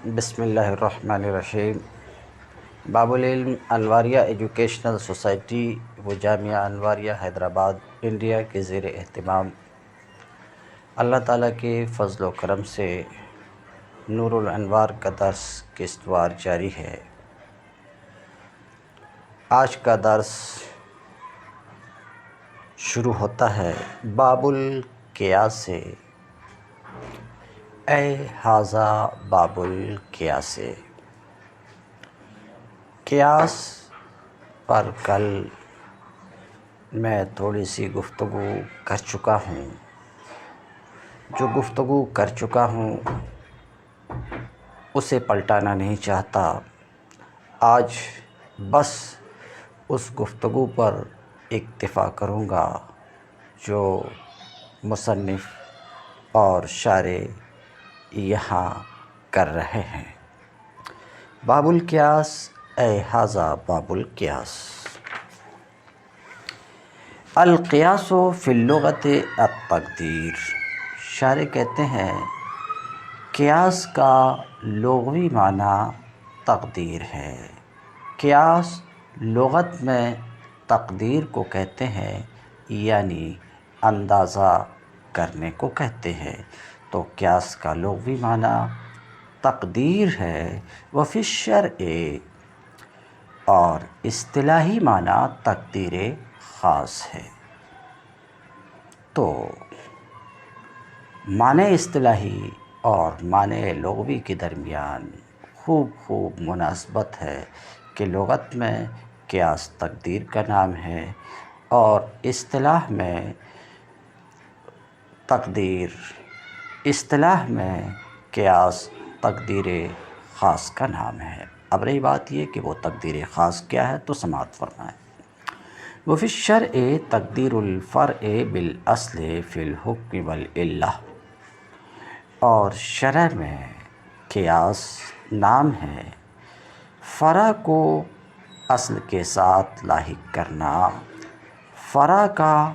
بسم اللہ الرحمن الرحیم۔ باب العلم انواریہ ایجوکیشنل سوسائٹی و جامعہ انواریہ حیدرآباد انڈیا کے زیر اہتمام اللہ تعالیٰ کے فضل و کرم سے نور الانوار کا درس قسط وار جاری ہے۔ آج کا درس شروع ہوتا ہے باب القیاس سے۔ اے ھذا باب القیاس، قیاس پر کل میں تھوڑی سی گفتگو کر چکا ہوں۔ جو گفتگو کر چکا ہوں اسے پلٹانا نہیں چاہتا۔ آج بس اس گفتگو پر اکتفا کروں گا جو مصنف اور شارح یہاں کر رہے ہیں۔ باب القیاس، اے ھذا باب القیاس۔ القیاس فی اللغۃ التقدیر۔ شارح کہتے ہیں قیاس کا لغوی معنی تقدیر ہے۔ قیاس لغت میں تقدیر کو کہتے ہیں، یعنی اندازہ کرنے کو کہتے ہیں۔ تو قیاس کا لغوی معنی تقدیر ہے۔ وفی الشرع، اور اصطلاحی معنی تقدیر خاص ہے۔ تو معنی اصطلاحی اور معنی لغوی کے درمیان خوب مناسبت ہے کہ لغت میں قیاس تقدیر کا نام ہے اور اصطلاح میں قیاس تقدیر خاص کا نام ہے۔ اب رہی بات یہ کہ وہ تقدیر خاص کیا ہے، تو سماعت فرمائیں۔ وفی الشرع تقدیر الفرع بالاصل فی الحکم والعلہ۔ اور شرع میں قیاس نام ہے فرع کو اصل کے ساتھ لاحق کرنا، فرع کا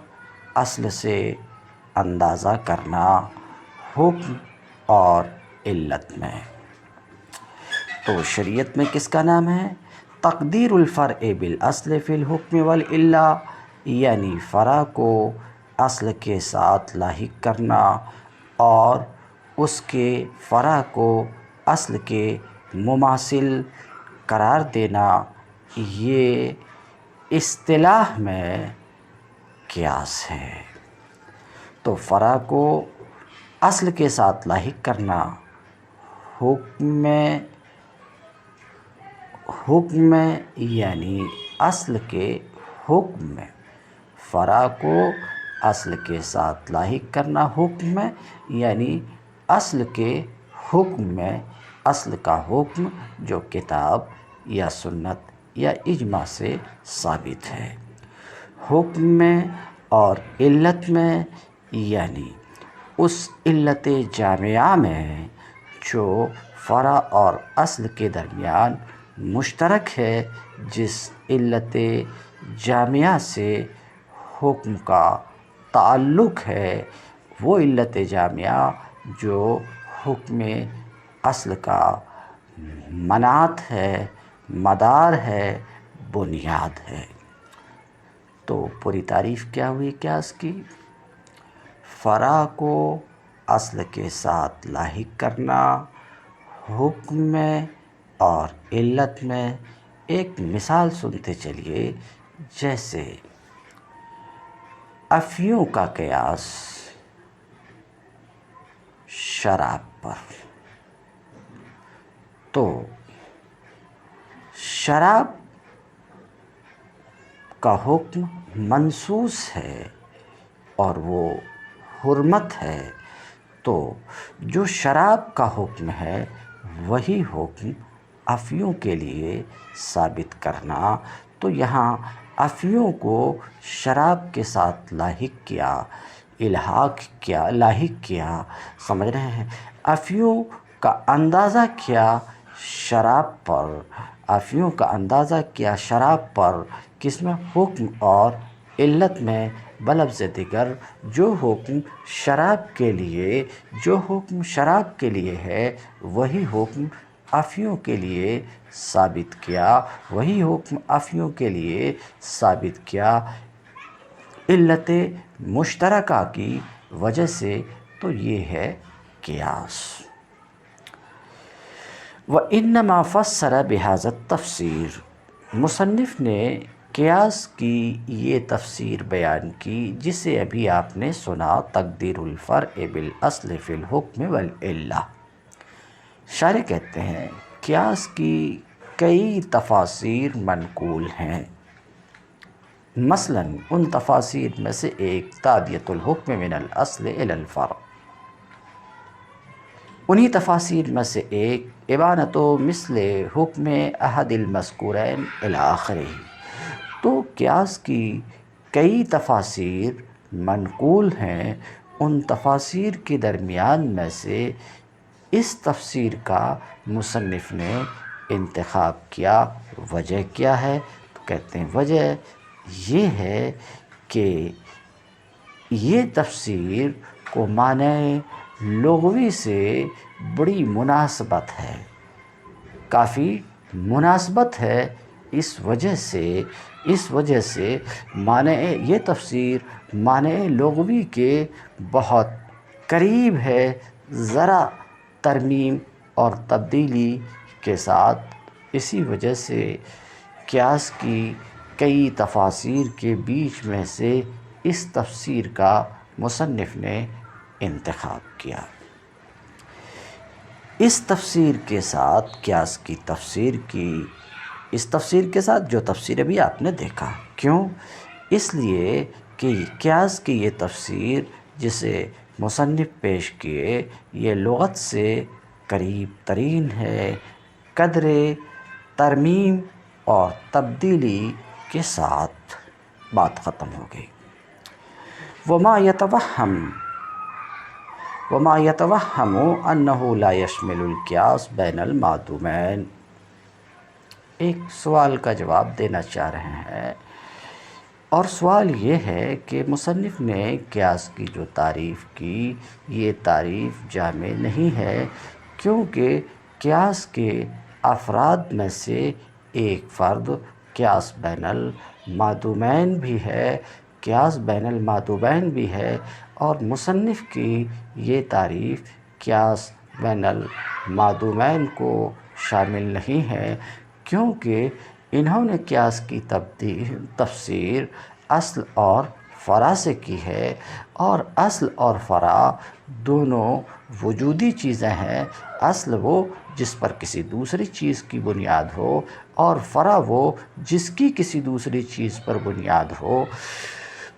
اصل سے اندازہ کرنا حکم اور علت میں۔ تو شریعت میں کس کا نام ہے؟ تقدیر الفرع بالاصل فی الحکم والعلہ، یعنی فرع کو اصل کے ساتھ لاحق کرنا اور اس کے فرع کو اصل کے مماثل قرار دینا، یہ اصطلاح میں قیاس ہے۔ تو فرع کو اصل کے ساتھ لاحق کرنا حکم میں یعنی اصل کے حکم میں، فرع کو اصل کے ساتھ لاحق کرنا حکم میں یعنی اصل کے حکم میں، اصل کا حکم جو کتاب یا سنت یا اجماع سے ثابت ہے۔ حکم میں اور علت میں، یعنی اس علت جامعہ میں جو فرع اور اصل کے درمیان مشترک ہے، جس علت جامعہ سے حکم کا تعلق ہے، وہ علت جامعہ جو حکم اصل کا مناط ہے، مدار ہے، بنیاد ہے۔ تو پوری تعریف کیا ہوئی قیاس کی؟ فرع کو اصل کے ساتھ لاحق کرنا حکم میں اور علت میں۔ ایک مثال سنتے چلیے، جیسے افیون کا قیاس شراب پر۔ تو شراب کا حکم منصوص ہے اور وہ حرمت ہے، تو جو شراب کا حکم ہے وہی حکم افیون کے لیے ثابت کرنا۔ تو یہاں افیون کو شراب کے ساتھ لاحق کیا، سمجھ رہے ہیں؟ افیون کا اندازہ کیا شراب پر، افیون کا اندازہ کیا شراب پر، کس میں؟ حکم اور علت میں۔ بلفظ دیگر جو حکم شراب کے لیے ہے وہی حکم افیوں کے لیے ثابت کیا، وہی حکم افیوں کے لیے ثابت کیا علت مشترکہ کی وجہ سے، تو یہ ہے قیاس۔ وَإِنَّمَا فَسَّرَ بِهَذَا التَّفْسِيرِ، مصنف نے قیاس کی یہ تفسیر بیان کی جسے ابھی آپ نے سنا، تقدیر الفرع بالاصل فی الحکم والعلہ۔ شارح کہتے ہیں قیاس کی کئی تفاسیر منقول ہیں، مثلاً ان تفاسیر میں سے ایک تعدیۃ الحکم من الاصل الی الفرع، انہی تفاسیر میں سے ایک ابانۃ مثل حکم احد المذکورین الی آخرہ۔ تو قیاس کی کئی تفاسیر منقول ہیں، ان تفاسیر کے درمیان میں سے اس تفسیر کا مصنف نے انتخاب کیا۔ وجہ کیا ہے؟ تو کہتے ہیں وجہ یہ ہے کہ یہ تفسیر کو معنی لغوی سے بڑی مناسبت ہے، کافی مناسبت ہے، اس وجہ سے معنی یہ تفسیر معنی لغوی کے بہت قریب ہے، ذرا ترمیم اور تبدیلی کے ساتھ۔ اسی وجہ سے قیاس کی کئی تفاسیر کے بیچ میں سے اس تفسیر کا مصنف نے انتخاب کیا۔ اس تفسیر کے ساتھ قیاس کی اس تفسیر کے ساتھ جو تفسیر ابھی آپ نے دیکھا، کیوں؟ اس لیے کہ قیاس کی یہ تفسیر جسے مصنف پیش کیے یہ لغت سے قریب ترین ہے، قدر ترمیم اور تبدیلی کے ساتھ بات ختم ہو گئی۔ وما يتوهم انه لا يشمل القياس بین المعدومین، ایک سوال کا جواب دینا چاہ رہے ہیں، اور سوال یہ ہے کہ مصنف نے قیاس کی جو تعریف کی یہ تعریف جامع نہیں ہے، کیونکہ قیاس کے افراد میں سے ایک فرد قیاس بین المعدومین بھی ہے، اور مصنف کی یہ تعریف قیاس بین المعدومین کو شامل نہیں ہے، کیونکہ انہوں نے قیاس کی تفسیر اصل اور فرع سے کی ہے، اور اصل اور فرع دونوں وجودی چیزیں ہیں۔ اصل وہ جس پر کسی دوسری چیز کی بنیاد ہو، اور فرع وہ جس کی کسی دوسری چیز پر بنیاد ہو۔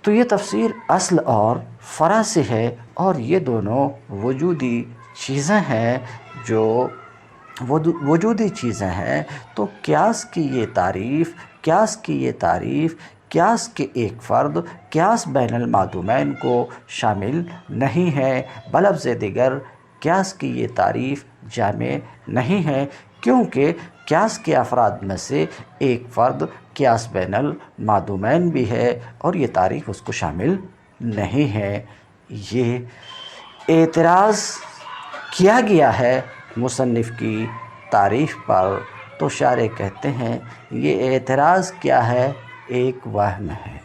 تو یہ تفسیر اصل اور فرع سے ہے، اور یہ دونوں وجودی چیزیں ہیں تو قیاس کی یہ تعریف قیاس کے ایک فرد قیاس بین المعدومین کو شامل نہیں ہے، بلفظ دیگر قیاس کی یہ تعریف جامع نہیں ہے، کیونکہ قیاس کے افراد میں سے ایک فرد قیاس بین المعدومین بھی ہے، اور یہ تعریف اس کو شامل نہیں ہے۔ یہ اعتراض کیا گیا ہے مصنف کی تعریف پر، تو شارح کہتے ہیں یہ اعتراض کیا ہے؟ ایک وہم ہے۔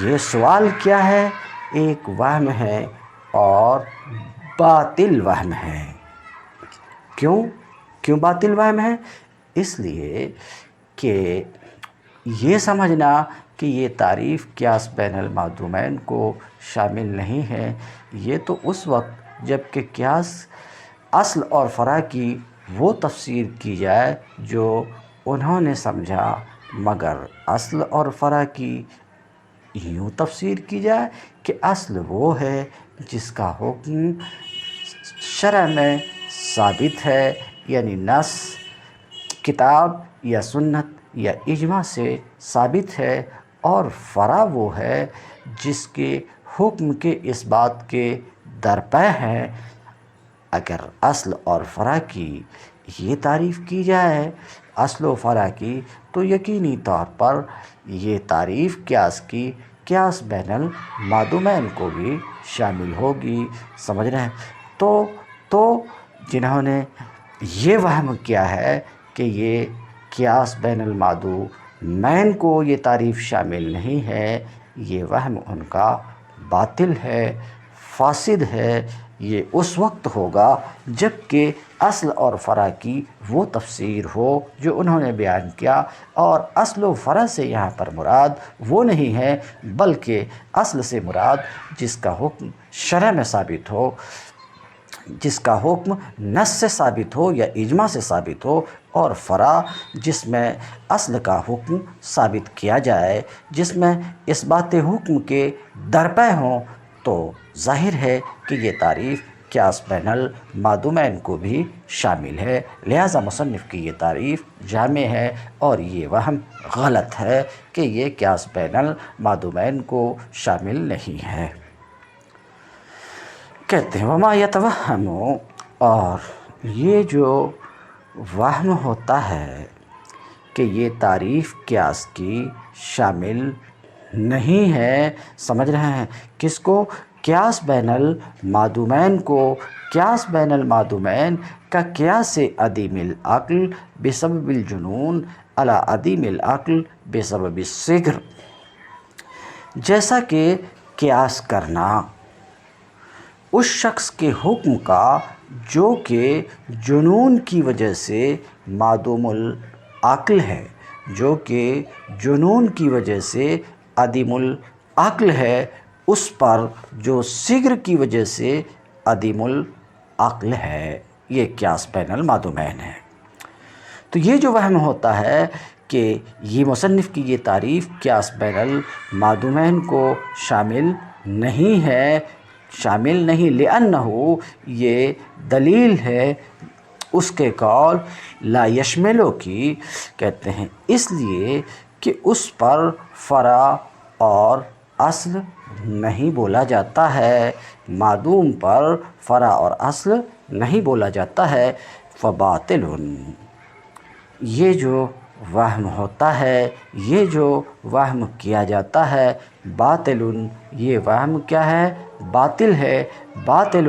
یہ سوال کیا ہے؟ ایک وہم ہے، اور باطل وہم ہے۔ کیوں باطل وہم ہے؟ اس لیے کہ یہ سمجھنا کہ یہ تعریف قیاس بین المعدومین کو شامل نہیں ہے، یہ تو اس وقت جب کہ قیاس اصل اور فرع کی وہ تفسیر کی جائے جو انہوں نے سمجھا، مگر اصل اور فرع کی یوں تفسیر کی جائے کہ اصل وہ ہے جس کا حکم شرع میں ثابت ہے، یعنی نص، کتاب یا سنت یا اجماع سے ثابت ہے، اور فرع وہ ہے جس کے حکم کے اس بات کے درپے ہیں۔ اگر اصل اور فرع کی یہ تعریف کی جائے، اصل و فرع کی، تو یقینی طور پر یہ تعریف قیاس بین المعدومین کو بھی شامل ہوگی۔ سمجھ رہے ہیں؟ تو جنہوں نے یہ وہم کیا ہے کہ یہ قیاس بین المعدومین کو یہ تعریف شامل نہیں ہے، یہ وہم ان کا باطل ہے، فاسد ہے۔ یہ اس وقت ہوگا جب کہ اصل اور فرع کی وہ تفسیر ہو جو انہوں نے بیان کیا، اور اصل و فرع سے یہاں پر مراد وہ نہیں ہے، بلکہ اصل سے مراد جس کا حکم شرع میں ثابت ہو، جس کا حکم نص سے ثابت ہو یا اجماع سے ثابت ہو، اور فرع جس میں اصل کا حکم ثابت کیا جائے، جس میں اس بات حکم کے درپے ہوں، تو ظاہر ہے کہ یہ تعریف قیاس بین المعدومین کو بھی شامل ہے۔ لہذا مصنف کی یہ تعریف جامع ہے، اور یہ وہم غلط ہے کہ یہ قیاس بین المعدومین کو شامل نہیں ہے۔ کہتے ہیں وما یتوہم، اور یہ جو وہم ہوتا ہے کہ یہ تعریف قیاس کی شامل نہیں ہے، سمجھ رہے ہیں کس کو؟ قیاس بین المعدومین کو۔ قیاس بین المعدومین کا قیاس عدیم العقل بسبب الجنون علی عدیم العقل بسبب الصغر، جیسا کہ قیاس کرنا اس شخص کے حکم کا جو کہ جنون کی وجہ سے معدوم العقل ہے، جو کہ جنون کی وجہ سے عدیم العقل ہے، اس پر جو صغر کی وجہ سے عدیم العقل ہے، یہ قیاس بین المعدومین ہے۔ تو یہ جو وہم ہوتا ہے کہ یہ مصنف کی یہ تعریف قیاس بین المعدومین کو شامل نہیں ہے، شامل نہیں، لأنہ یہ دلیل ہے اس کے قول لا یشملو کی، کہتے ہیں اس لیے کہ اس پر فرع اور اصل نہیں بولا جاتا ہے، معدوم پر فرع اور اصل نہیں بولا جاتا ہے۔ فباطل، یہ جو وہم ہوتا ہے، یہ جو وہم کیا جاتا ہے، باطل، یہ وہم کیا ہے؟ باطل ہے۔ باطل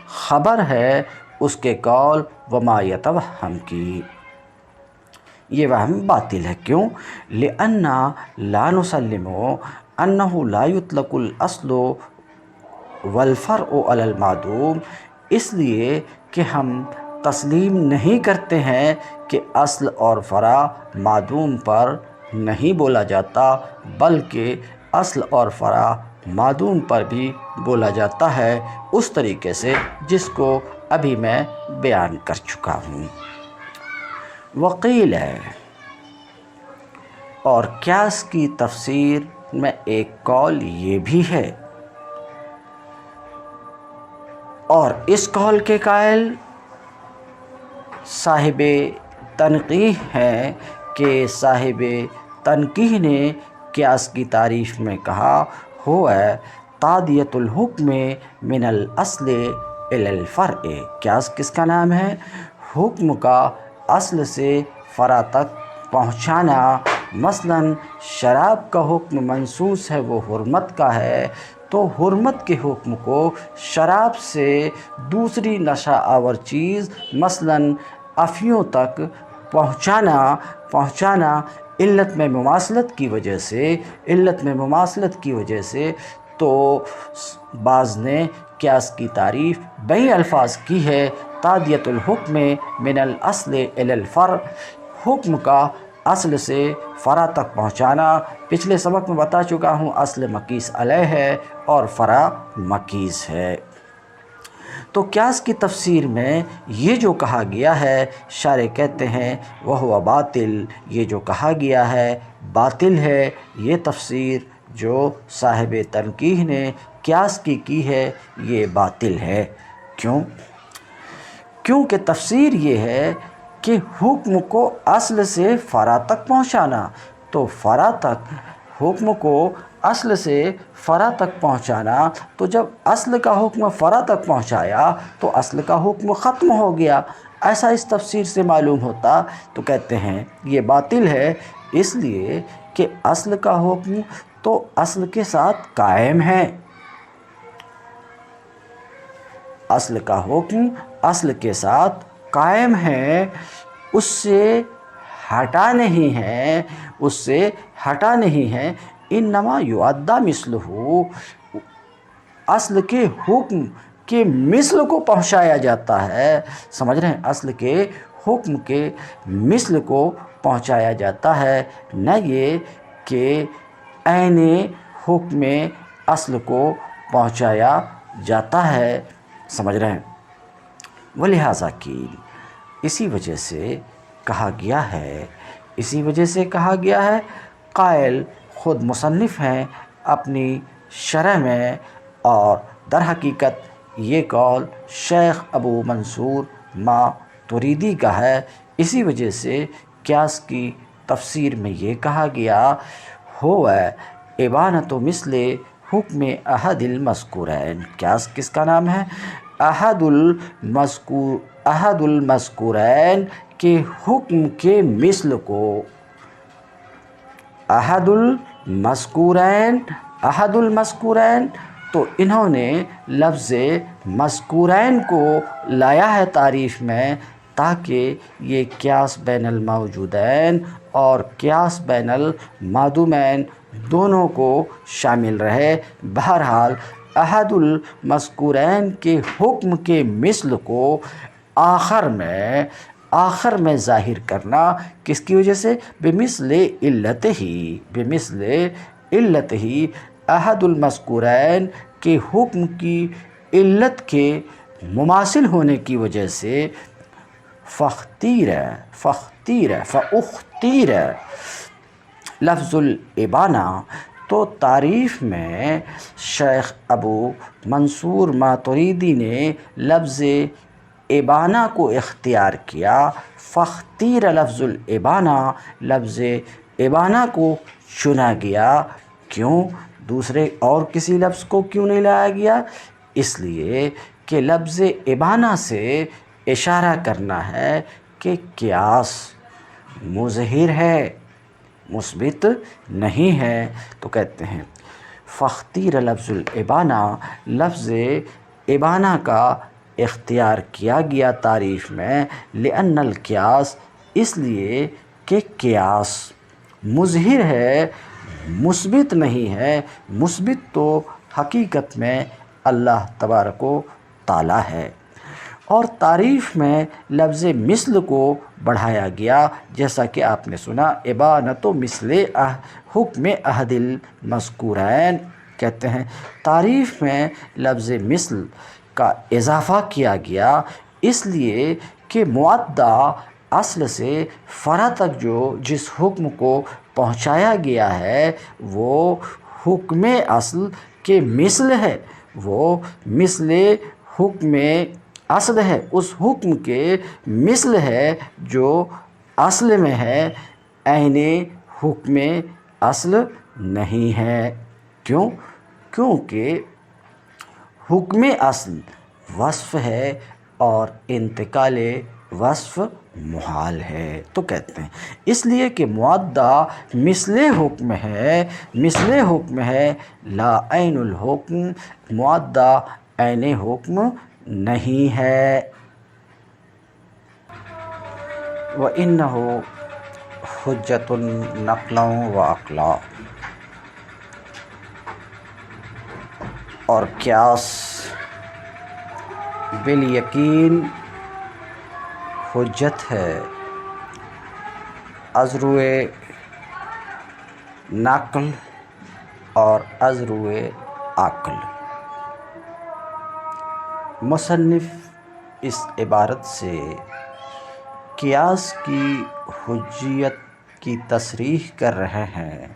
خبر ہے اس کے قول وما یتوہم کی، یہ وہم باطل ہے۔ کیوں؟ لأن لا نسلم انہ لا یطلق الاصل والفرع علی المعدوم، اس لیے کہ ہم تسلیم نہیں کرتے ہیں کہ اصل اور فرع معدوم پر نہیں بولا جاتا، بلکہ اصل اور فرع معدوم پر بھی بولا جاتا ہے، اس طریقے سے جس کو ابھی میں بیان کر چکا ہوں۔ وقیل ہے، اور قیاس کی تفسیر میں ایک قول یہ بھی ہے، اور اس قول کے قائل صاحب تنقیح ہیں کہ صاحب تنقیح نے قیاس کی تعریف میں کہا ہوا تعدیۃ الحکم من الاصل الی الفرع۔ قیاس کس کا نام ہے؟ حکم کا اصل سے فرع تک پہنچانا۔ مثلا شراب کا حکم منصوص ہے، وہ حرمت کا ہے، تو حرمت کے حکم کو شراب سے دوسری نشہ آور چیز مثلا افیوں تک پہنچانا علت میں مماثلت کی وجہ سے، تو بعض نے قیاس کی تعریف بئی الفاظ کی ہے، تعدیۃ الحکم من الاصل الی الفرع، حکم کا اصل سے فرع تک پہنچانا۔ پچھلے سبق میں بتا چکا ہوں اصل مقیس علیہ ہے اور فرع مقیس ہے۔ تو قیاس کی تفسیر میں یہ جو کہا گیا ہے، شارح کہتے ہیں وہو باطل، یہ جو کہا گیا ہے باطل ہے، یہ تفسیر جو صاحب تنقیح نے قیاس کی ہے یہ باطل ہے۔ کیوں؟ کیونکہ تفسیر یہ ہے کہ حکم کو اصل سے فرع تک پہنچانا، تو فرع تک حکم کو اصل سے فرع تک پہنچانا، تو جب اصل کا حکم فرع تک پہنچایا تو اصل کا حکم ختم ہو گیا، ایسا اس تفسیر سے معلوم ہوتا۔ تو کہتے ہیں یہ باطل ہے، اس لیے کہ اصل کا حکم تو اصل کے ساتھ قائم ہے، اصل کا حکم اصل کے ساتھ قائم ہے، اس سے ہٹا نہیں ہے، اس سے ہٹا نہیں ہے۔ انما یعدی مثلہ، اصل کے حکم کے مثل کو پہنچایا جاتا ہے، سمجھ رہے ہیں؟ اصل کے حکم کے مثل کو پہنچایا جاتا ہے، نہ یہ کہ عین حکم اصل کو پہنچایا جاتا ہے، سمجھ رہے ہیں؟ ولہٰذا قیل، اسی وجہ سے کہا گیا ہے، اسی وجہ سے کہا گیا ہے، قائل خود مصنف ہیں اپنی شرح میں، اور در حقیقت یہ قول شیخ ابو منصور ماتریدی کا ہے۔ اسی وجہ سے قیاس کی تفسیر میں یہ کہا گیا، ہو ابانۃ مثل حکم احد المذکورین۔ قیاس کس کا نام ہے؟ احد المذکورین کے حکم کے مثل کو، احد المذکورین، تو انہوں نے لفظ مذکورین کو لایا ہے تعریف میں، تاکہ یہ قیاس بین الموجودین اور قیاس بین المعدومین دونوں کو شامل رہے۔ بہرحال احد المذکورین کے حکم کے مثل کو آخر میں ظاہر کرنا، کس کی وجہ سے؟ بمثل علت ہی احد المذکورین کے حکم کی علت کے مماثل ہونے کی وجہ سے فاختیر لفظ الابانہ، تو تعریف میں شیخ ابو منصور ماتریدی نے لفظ ابانہ کو اختیار کیا۔ فاختیر لفظ الابانہ، لفظ ابانہ کو چنا گیا۔ کیوں دوسرے اور کسی لفظ کو کیوں نہیں لایا گیا؟ اس لیے کہ لفظ ابانہ سے اشارہ کرنا ہے کہ قیاس مظہر ہے، مثبت نہیں ہے، تو کہتے ہیں فاختیر لفظ الابانہ، لفظ ابانہ کا اختیار کیا گیا تعریف میں، لأن القیاس، اس لیے کہ قیاس مظہر ہے، مثبت نہیں ہے۔ مثبت تو حقیقت میں اللہ تبارک و تعالی ہے۔ اور تعریف میں لفظ مثل کو بڑھایا گیا، جیسا کہ آپ نے سنا، ابانۃ مثل حکم احد المذکورین، کہتے ہیں تعریف میں لفظ مثل کا اضافہ کیا گیا، اس لیے کہ معدہ اصل سے فرع تک جس حکم کو پہنچایا گیا ہے وہ حکم اصل کے مثل ہے، وہ مثل حکم اصل ہے، اس حکم کے مثل ہے جو اصل میں ہے، عین حکم اصل نہیں ہے۔ کیوں؟ کیونکہ حکم اصل وصف ہے اور انتقال وصف محال ہے، تو کہتے ہیں اس لیے کہ معدہ مثل حکم ہے، لا عین الحکم، معدہ عین حکم نہیں ہے۔ وَإِنَّهُ حُجَّةٌ نَقْلًا وَعَقْلًا، اور قیاس بالیقین حجت ہے از روئے نقل اور از روئے عقل۔ مصنف اس عبارت سے قیاس کی حجیت کی تصریح کر رہے ہیں،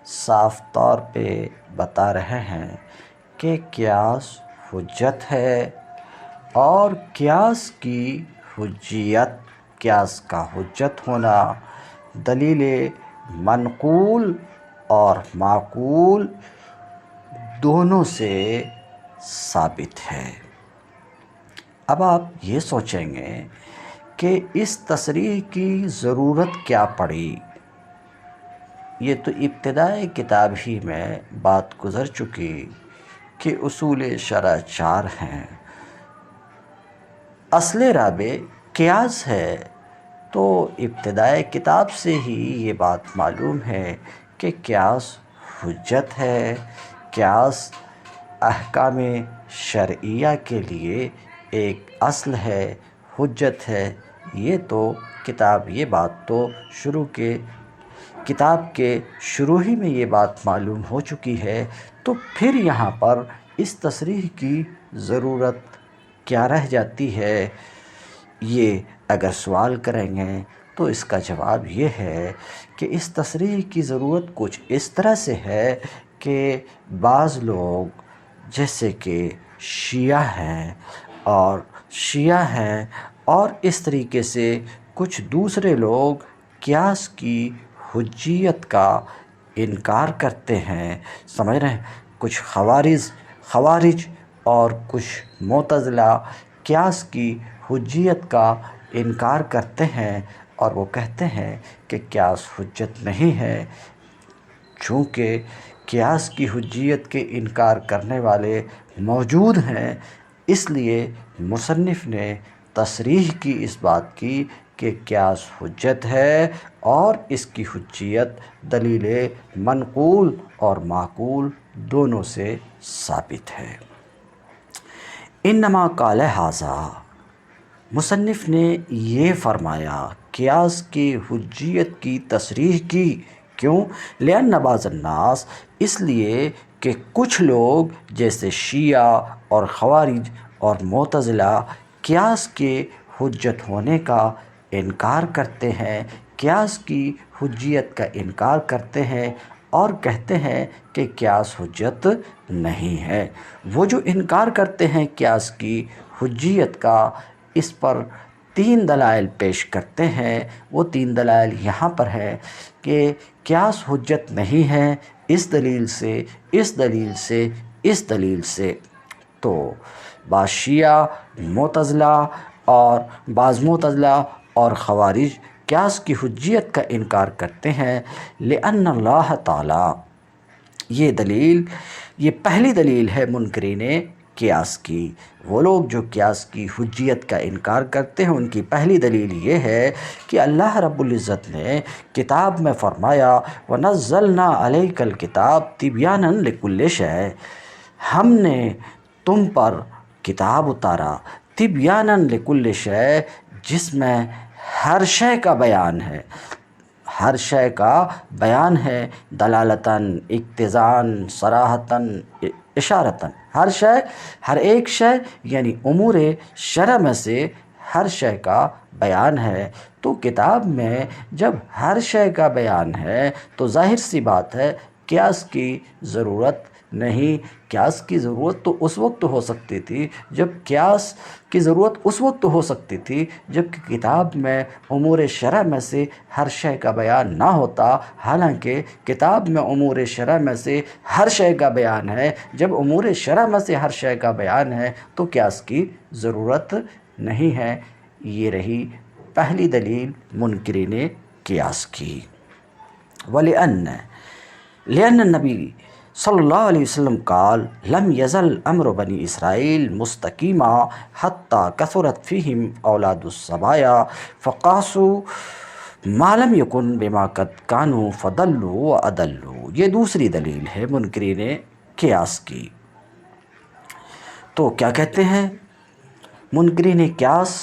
صاف طور پہ بتا رہے ہیں کہ قیاس حجت ہے، اور قیاس کی حجیت، قیاس کا حجت ہونا دلیل منقول اور معقول دونوں سے ثابت ہے۔ اب آپ یہ سوچیں گے کہ اس تصریح کی ضرورت کیا پڑی؟ یہ تو ابتدائی کتاب ہی میں بات گزر چکی کہ اصول شرع 4 ہیں، اصل رابع قیاس ہے۔ تو ابتدائے کتاب سے ہی یہ بات معلوم ہے کہ قیاس حجت ہے، قیاس احکام شرعیہ کے لیے ایک اصل ہے، حجت ہے۔ یہ بات تو کتاب کے شروع ہی میں یہ بات معلوم ہو چکی ہے، تو پھر یہاں پر اس تصریح کی ضرورت کیا رہ جاتی ہے؟ یہ اگر سوال کریں گے تو اس کا جواب یہ ہے کہ اس تصریح کی ضرورت کچھ اس طرح سے ہے کہ بعض لوگ جیسے کہ شیعہ ہیں اور اس طریقے سے کچھ دوسرے لوگ قیاس کی حجیت کا انکار کرتے ہیں، سمجھ رہے ہیں؟ کچھ خوارج اور کچھ معتزلہ قیاس کی حجیت کا انکار کرتے ہیں اور وہ کہتے ہیں کہ قیاس حجت نہیں ہے۔ چونکہ قیاس کی حجیت کے انکار کرنے والے موجود ہیں، اس لیے مصنف نے تصریح کی اس بات کی کہ قیاس حجت ہے اور اس کی حجیت دلیل منقول اور معقول دونوں سے ثابت ہے۔ انما قال ھذا، مصنف نے یہ فرمایا، قیاس کی حجیت کی تصریح کی، کیوں؟ لأن بعض الناس، اس لیے کہ کچھ لوگ جیسے شیعہ اور خوارج اور معتزلہ قیاس کے حجت ہونے کا انکار کرتے ہیں، قیاس کی حجیت کا انکار کرتے ہیں اور کہتے ہیں کہ قیاس حجت نہیں ہے۔ وہ جو انکار کرتے ہیں قیاس کی حجیت کا، اس پر 3 دلائل پیش کرتے ہیں۔ وہ 3 دلائل یہاں پر ہے کہ قیاس حجت نہیں ہے اس دلیل سے، اس دلیل سے، اس دلیل سے۔ تو بعض شیعہ بعض معتزلہ اور خوارج قیاس کی حجیت کا انکار کرتے ہیں، لأن اللہ تعالیٰ، یہ پہلی دلیل ہے منکرین قیاس کی۔ وہ لوگ جو قیاس کی حجیت کا انکار کرتے ہیں، ان کی پہلی دلیل یہ ہے کہ اللہ رب العزت نے کتاب میں فرمایا وَنَزَّلْنَا عَلَيْكَ الْكِتَابَ تِبْيَانًا لِكُلِّ شَيْءٍ، ہم نے تم پر کتاب اتارا تِبْيَانًا لِكُلِّ شَيْءٍ، جس میں ہر شے کا بیان ہے، ہر شے کا بیان ہے، دلالتاً، اقتضاءً، صراحتاً، اشارتاً، ہر ایک شے یعنی امور شرع میں سے ہر شے کا بیان ہے۔ تو کتاب میں جب ہر شے کا بیان ہے تو ظاہر سی بات ہے قیاس کی ضرورت نہیں۔ قیاس کی ضرورت تو اس وقت ہو سکتی تھی جب کہ کتاب میں امور شرع میں سے ہر شے کا بیان نہ ہوتا، حالانکہ کتاب میں امور شرع میں سے ہر شے کا بیان ہے۔ جب امور شرع میں سے ہر شے کا بیان ہے تو قیاس کی ضرورت نہیں ہے۔ یہ رہی پہلی دلیل منکرین قیاس کی۔ لأن النبی صلی اللہ علیہ وسلم قال لم يزل امر بنی اسرائیل مستقیما حتی کثرت فیہم اولاد الصبایا فقاسوا ما لم یکن بما قد کانوا فضلوا واضلوا۔ یہ دوسری دلیل ہے منکرین قیاس کی۔ تو کیا کہتے ہیں منکرین قیاس؟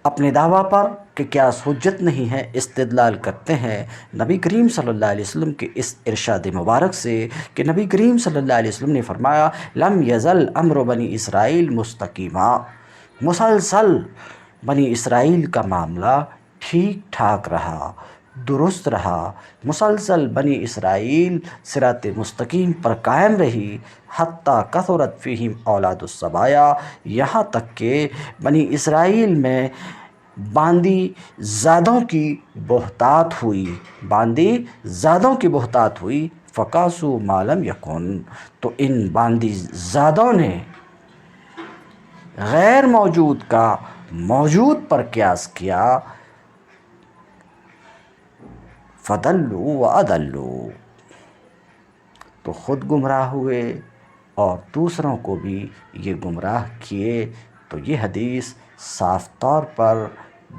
اپنے دعویٰ پر کہ قیاس حجت نہیں ہے استدلال کرتے ہیں نبی کریم صلی اللہ علیہ وسلم کے اس ارشاد مبارک سے کہ نبی کریم صلی اللہ علیہ وسلم نے فرمایا لم یزل امر بنی اسرائیل مستقیما، مسلسل بنی اسرائیل کا معاملہ ٹھیک ٹھاک رہا، درست رہا، مسلسل بنی اسرائیل صراط مستقیم پر قائم رہی، حتیٰ کثرت فیہم اولاد الصبایا، یہاں تک کہ بنی اسرائیل میں باندی زادوں کی بہتات ہوئی، فقاسوا ما لم یکن، تو ان باندی زادوں نے غیر موجود کا موجود پر قیاس کیا، فضلوا واضلوا، تو خود گمراہ ہوئے اور دوسروں کو بھی یہ گمراہ کیے۔ تو یہ حدیث صاف طور پر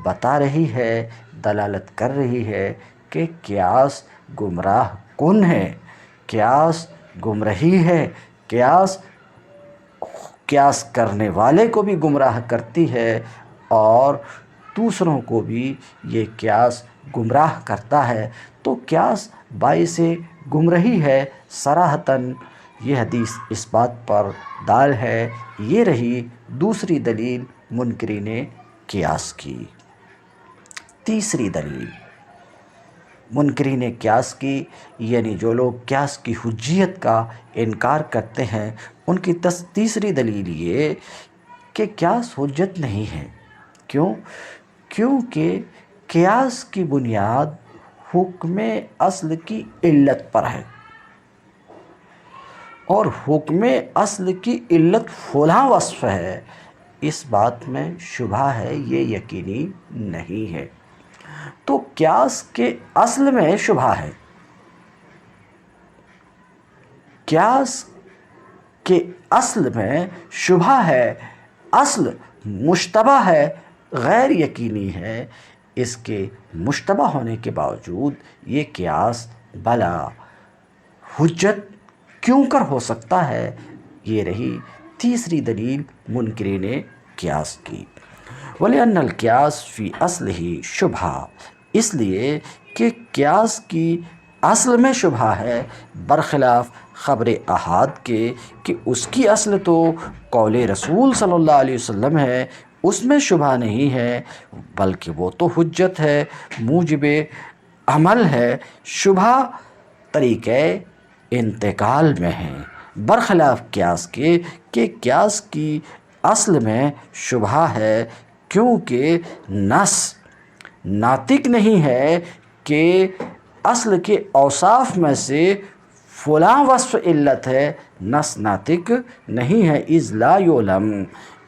بتا رہی ہے، دلالت کر رہی ہے کہ قیاس گمراہ کن ہے، قیاس گمراہی ہے، قیاس کرنے والے کو بھی گمراہ کرتی ہے اور دوسروں کو بھی یہ قیاس گمراہ کرتا ہے۔ تو قیاس باعث گمراہی ہے صراحتاً، یہ حدیث اس بات پر دال ہے۔ یہ رہی دوسری دلیل منکرین قیاس کی۔ تیسری دلیل منکرین قیاس کی، یعنی جو لوگ قیاس کی حجیت کا انکار کرتے ہیں، ان کی تیسری دلیل یہ کہ قیاس حجت نہیں ہے۔ کیوں؟ کیونکہ قیاس کی بنیاد حکم اصل کی علت پر ہے، اور حکم اصل کی علت فلاں وصف ہے، اس بات میں شبہ ہے، یہ یقینی نہیں ہے۔ تو قیاس کے اصل میں شبہ ہے، قیاس کے اصل میں شبہ ہے، اصل مشتبہ ہے، غیر یقینی ہے۔ اس کے مشتبہ ہونے کے باوجود یہ قیاس بلا حجت کیوں کر ہو سکتا ہے؟ یہ رہی تیسری دلیل منکرین قیاس کی۔ وَلِأَنَّ الْقِيَاسَ فِي أَصْلِهِ شُبْهَةٌ، اس لیے کہ قیاس کی اصل میں شبہ ہے، برخلاف خبر احاد کے کہ اس کی اصل تو قول رسول صلی اللہ علیہ وسلم ہے، اس میں شبہ نہیں ہے، بلکہ وہ تو حجت ہے، موجب عمل ہے۔ شبہ طریقہ انتقال میں ہے، برخلاف قیاس کے کہ قیاس کی اصل میں شبہ ہے، کیونکہ نص ناطق نہیں ہے کہ اصل کے اوصاف میں سے فلاں وصف علت ہے، نص ناطق نہیں ہے، اذ لا یعلم،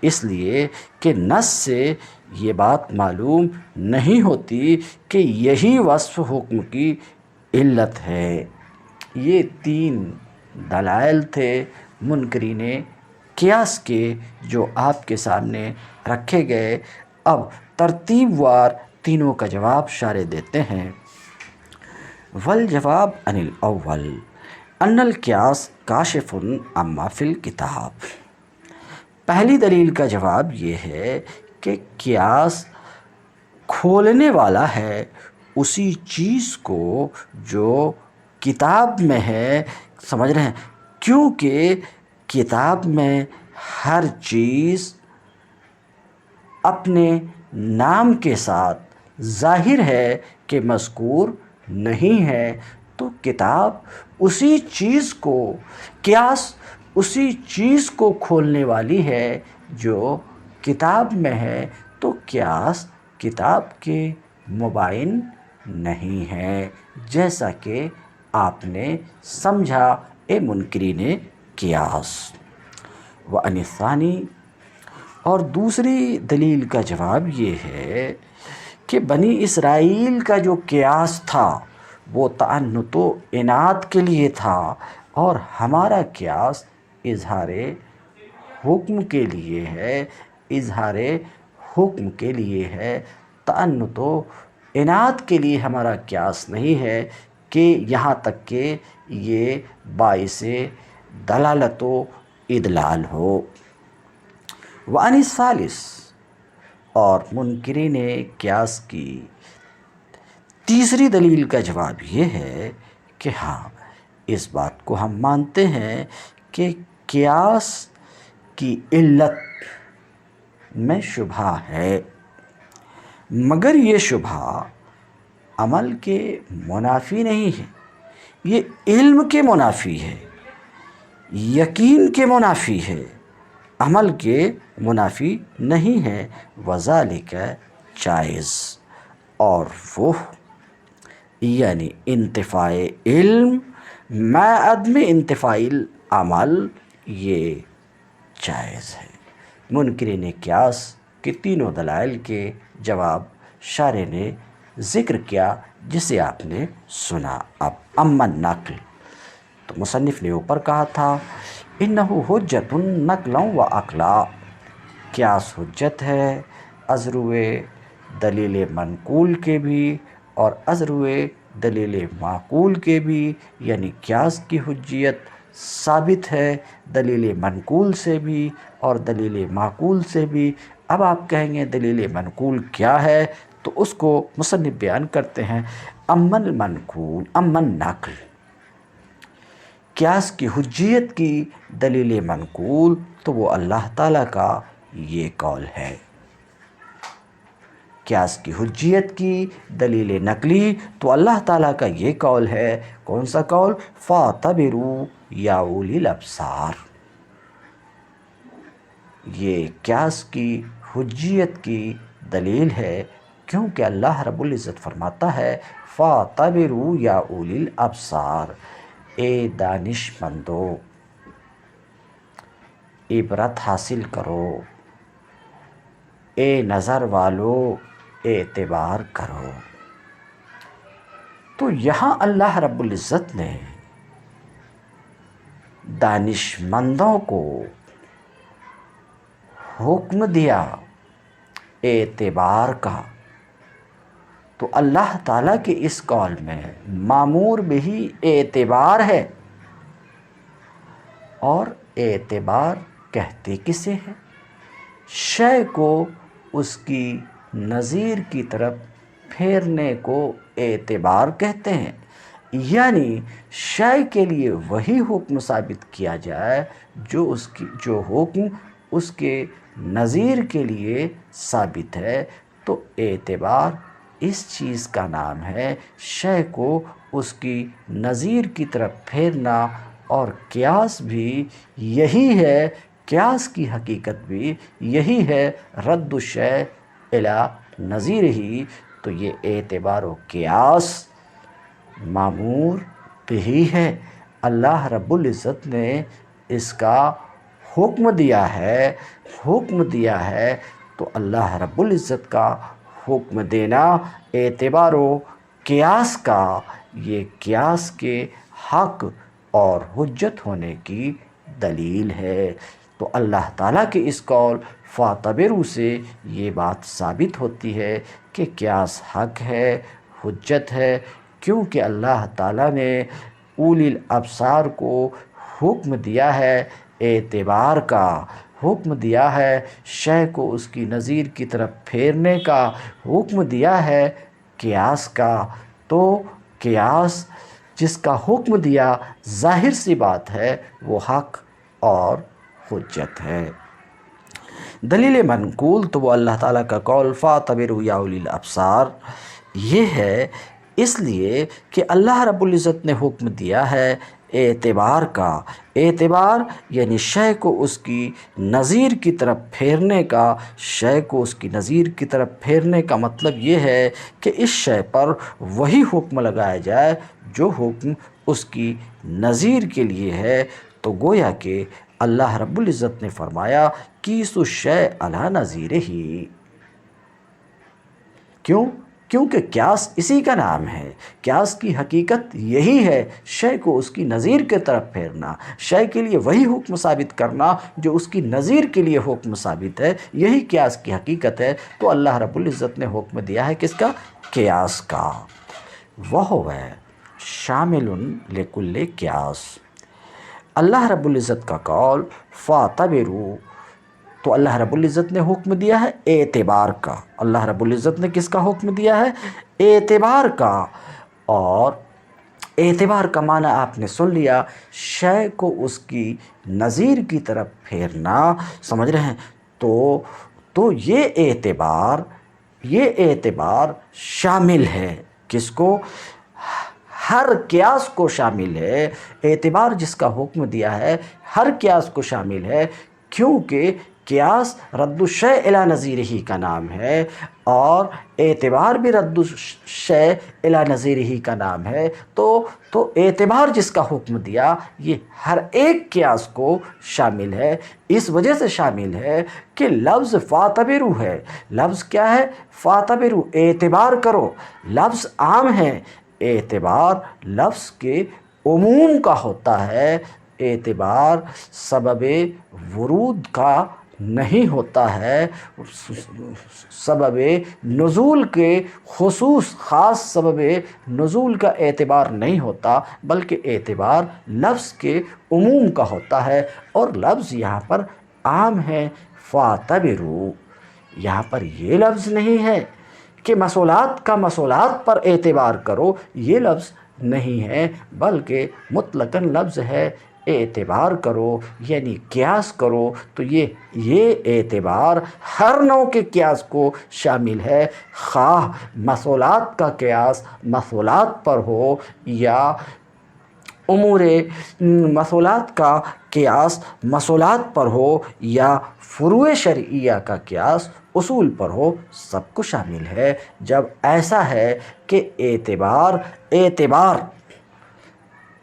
اس لیے کہ نص سے یہ بات معلوم نہیں ہوتی کہ یہی وصف حکم کی علت ہے۔ یہ تین دلائل تھے منکرین قیاس کے جو آپ کے سامنے رکھے گئے۔ اب ترتیب وار تینوں کا جواب شارح دیتے ہیں۔ والجواب عن الاول ان القیاس کاشف عما فی الکتاب، پہلی دلیل کا جواب یہ ہے کہ قیاس کھولنے والا ہے اسی چیز کو جو کتاب میں ہے، سمجھ رہے ہیں؟ کیونکہ کتاب میں ہر چیز اپنے نام کے ساتھ ظاہر ہے کہ مذکور نہیں ہے، تو کتاب اسی چیز کو، قیاس اسی چیز کو کھولنے والی ہے جو کتاب میں ہے، تو قیاس کتاب کے مباین نہیں ہے، جیسا کہ آپ نے سمجھا اے منکرین قیاس۔ وعن الثانی، اور دوسری دلیل کا جواب یہ ہے کہ بنی اسرائیل کا جو قیاس تھا وہ تعنت و عناد کے لیے تھا، اور ہمارا قیاس اظہار حکم کے لیے ہے، اظہار حکم کے لیے ہے، تعنت و عناد کے لیے ہمارا قیاس نہیں ہے کہ یہاں تک کہ یہ باعث دلالت و ادلال ہو۔ وعن الثالث، اور منکرین قیاس کی تیسری دلیل کا جواب یہ ہے کہ ہاں، اس بات کو ہم مانتے ہیں کہ قیاس کی علت میں شبہ ہے، مگر یہ شبہ عمل کے منافی نہیں ہے، یہ علم کے منافی ہے، یقین کے منافی ہے، عمل کے منافی نہیں ہے۔ وذالک جائز، اور وہ یعنی انتفاع علم مع عدم انتفاع عمل، یہ جائز ہے۔ منکرین قیاس کے تینوں دلائل کے جواب شارح نے ذکر کیا، جسے آپ نے سنا۔ اب اما النقل، تو مصنف نے اوپر کہا تھا انہ حجت نقلا و عقلا، قیاس حجت ہے از روئے دلیل منقول کے بھی اور از روئے دلیل معقول کے بھی، یعنی قیاس کی حجیت ثابت ہے دلیل منقول سے بھی اور دلیل معقول سے بھی۔ اب آپ کہیں گے دلیل منقول کیا ہے، تو اس کو مصنف بیان کرتے ہیں، اما المنقول اما النقل، قیاس کی حجیت کی دلیل منقول تو وہ اللہ تعالیٰ کا یہ قول ہے۔ قیاس کی حجیت کی دلیل نقلی تو اللہ تعالیٰ کا یہ قول ہے، کون سا قول؟ فَاعْتَبِرُوا يَا أُولِي الْأَبْصَارِ۔ یہ قیاس کی حجیت کی دلیل ہے، کیونکہ اللہ رب العزت فرماتا ہے فَاعْتَبِرُوا يَا أُولِي الْأَبْصَارِ، اے دانش مندو عبرت حاصل کرو، اے نظر والو اعتبار کرو۔ تو یہاں اللہ رب العزت نے دانش مندوں کو حکم دیا اعتبار کا، تو اللہ تعالیٰ کے اس قول میں مامور بھی اعتبار ہے، اور اعتبار کہتے کسے ہیں؟ شے کو اس کی نظیر کی طرف پھیرنے کو اعتبار کہتے ہیں، یعنی شے کے لیے وہی حکم ثابت کیا جائے جو حکم اس کے نظیر کے لیے ثابت ہے، تو اعتبار اس چیز کا نام ہے، شے کو اس کی نظیر کی طرف پھیرنا۔ اور قیاس بھی یہی ہے، قیاس کی حقیقت بھی یہی ہے، رد الشیء الی نظیرہ۔ تو یہ اعتبار و قیاس مامور بھی ہے، اللہ رب العزت نے اس کا حکم دیا ہے، تو اللہ رب العزت کا حکم دینا اعتبار و قیاس کا، یہ قیاس کے حق اور حجت ہونے کی دلیل ہے۔ تو اللہ تعالیٰ کے اس قول فَاعْتَبِرُوا سے یہ بات ثابت ہوتی ہے کہ قیاس حق ہے، حجت ہے، کیونکہ اللہ تعالیٰ نے اولی الابصار کو حکم دیا ہے اعتبار کا، حکم دیا ہے شے کو اس کی نظیر کی طرف پھیرنے کا، حکم دیا ہے قیاس کا۔ تو قیاس جس کا حکم دیا، ظاہر سی بات ہے وہ حق اور حجت ہے۔ دلیل منقول تو وہ اللہ تعالیٰ کا قول فَاعْتَبِرُوا يَا أُولِي الْأَبْصَارِ، یہ ہے اس لیے کہ اللہ رب العزت نے حکم دیا ہے اعتبار کا۔ اعتبار یعنی شے کو اس کی نظیر کی طرف پھیرنے کا، شے کو اس کی نظیر کی طرف پھیرنے کا مطلب یہ ہے کہ اس شے پر وہی حکم لگایا جائے جو حکم اس کی نظیر کے لیے ہے۔ تو گویا کہ اللہ رب العزت نے فرمایا قیسوا الشیء علی نظیرہ، کیونکہ قیاس اسی کا نام ہے، قیاس کی حقیقت یہی ہے، شے کو اس کی نظیر کے طرف پھیرنا، شے کے لیے وہی حکم ثابت کرنا جو اس کی نظیر کے لیے حکم ثابت ہے، یہی قیاس کی حقیقت ہے۔ تو اللہ رب العزت نے حکم دیا ہے کس کا؟ قیاس کا۔ وَهُوَ شَامِلٌ لِكُلِّ قِيَاسٍ، اللہ رب العزت کا قول فَاعْتَبِرُوا، تو اللہ رب العزت نے حکم دیا ہے اعتبار کا۔ اللہ رب العزت نے کس کا حکم دیا ہے؟ اعتبار کا۔ اور اعتبار کا معنی آپ نے سن لیا، شے کو اس کی نظیر کی طرف پھیرنا، سمجھ رہے ہیں؟ تو یہ اعتبار شامل ہے کس کو؟ ہر قیاس کو شامل ہے۔ اعتبار جس کا حکم دیا ہے ہر قیاس کو شامل ہے، کیونکہ قیاس رد الشیء الی نظیرہ کا نام ہے، اور اعتبار بھی رد الشیء الی نظیرہ کا نام ہے۔ تو اعتبار جس کا حکم دیا یہ ہر ایک قیاس کو شامل ہے، اس وجہ سے شامل ہے کہ لفظ فَاعْتَبِرُوا ہے۔ لفظ کیا ہے؟ فَاعْتَبِرُوا، اعتبار کرو، لفظ عام ہے۔ اعتبار لفظ کے عموم کا ہوتا ہے، اعتبار سبب ورود کا نہیں ہوتا ہے، سبب نزول کے خصوص خاص سبب نزول کا اعتبار نہیں ہوتا، بلکہ اعتبار لفظ کے عموم کا ہوتا ہے، اور لفظ یہاں پر عام ہے۔ فَاعْتَبِرُوا، یہاں پر یہ لفظ نہیں ہے کہ مسئولات کا مسئولات پر اعتبار کرو، یہ لفظ نہیں ہے، بلکہ مطلقاً لفظ ہے اعتبار کرو، یعنی قیاس کرو۔ تو یہ اعتبار ہر نوع کے قیاس کو شامل ہے، خواہ مسئولات کا قیاس مسئولات پر ہو، یا امور مسئولات کا قیاس مسئولات پر ہو، یا فروع شرعیہ کا قیاس اصول پر ہو، سب کو شامل ہے۔ جب ایسا ہے کہ اعتبار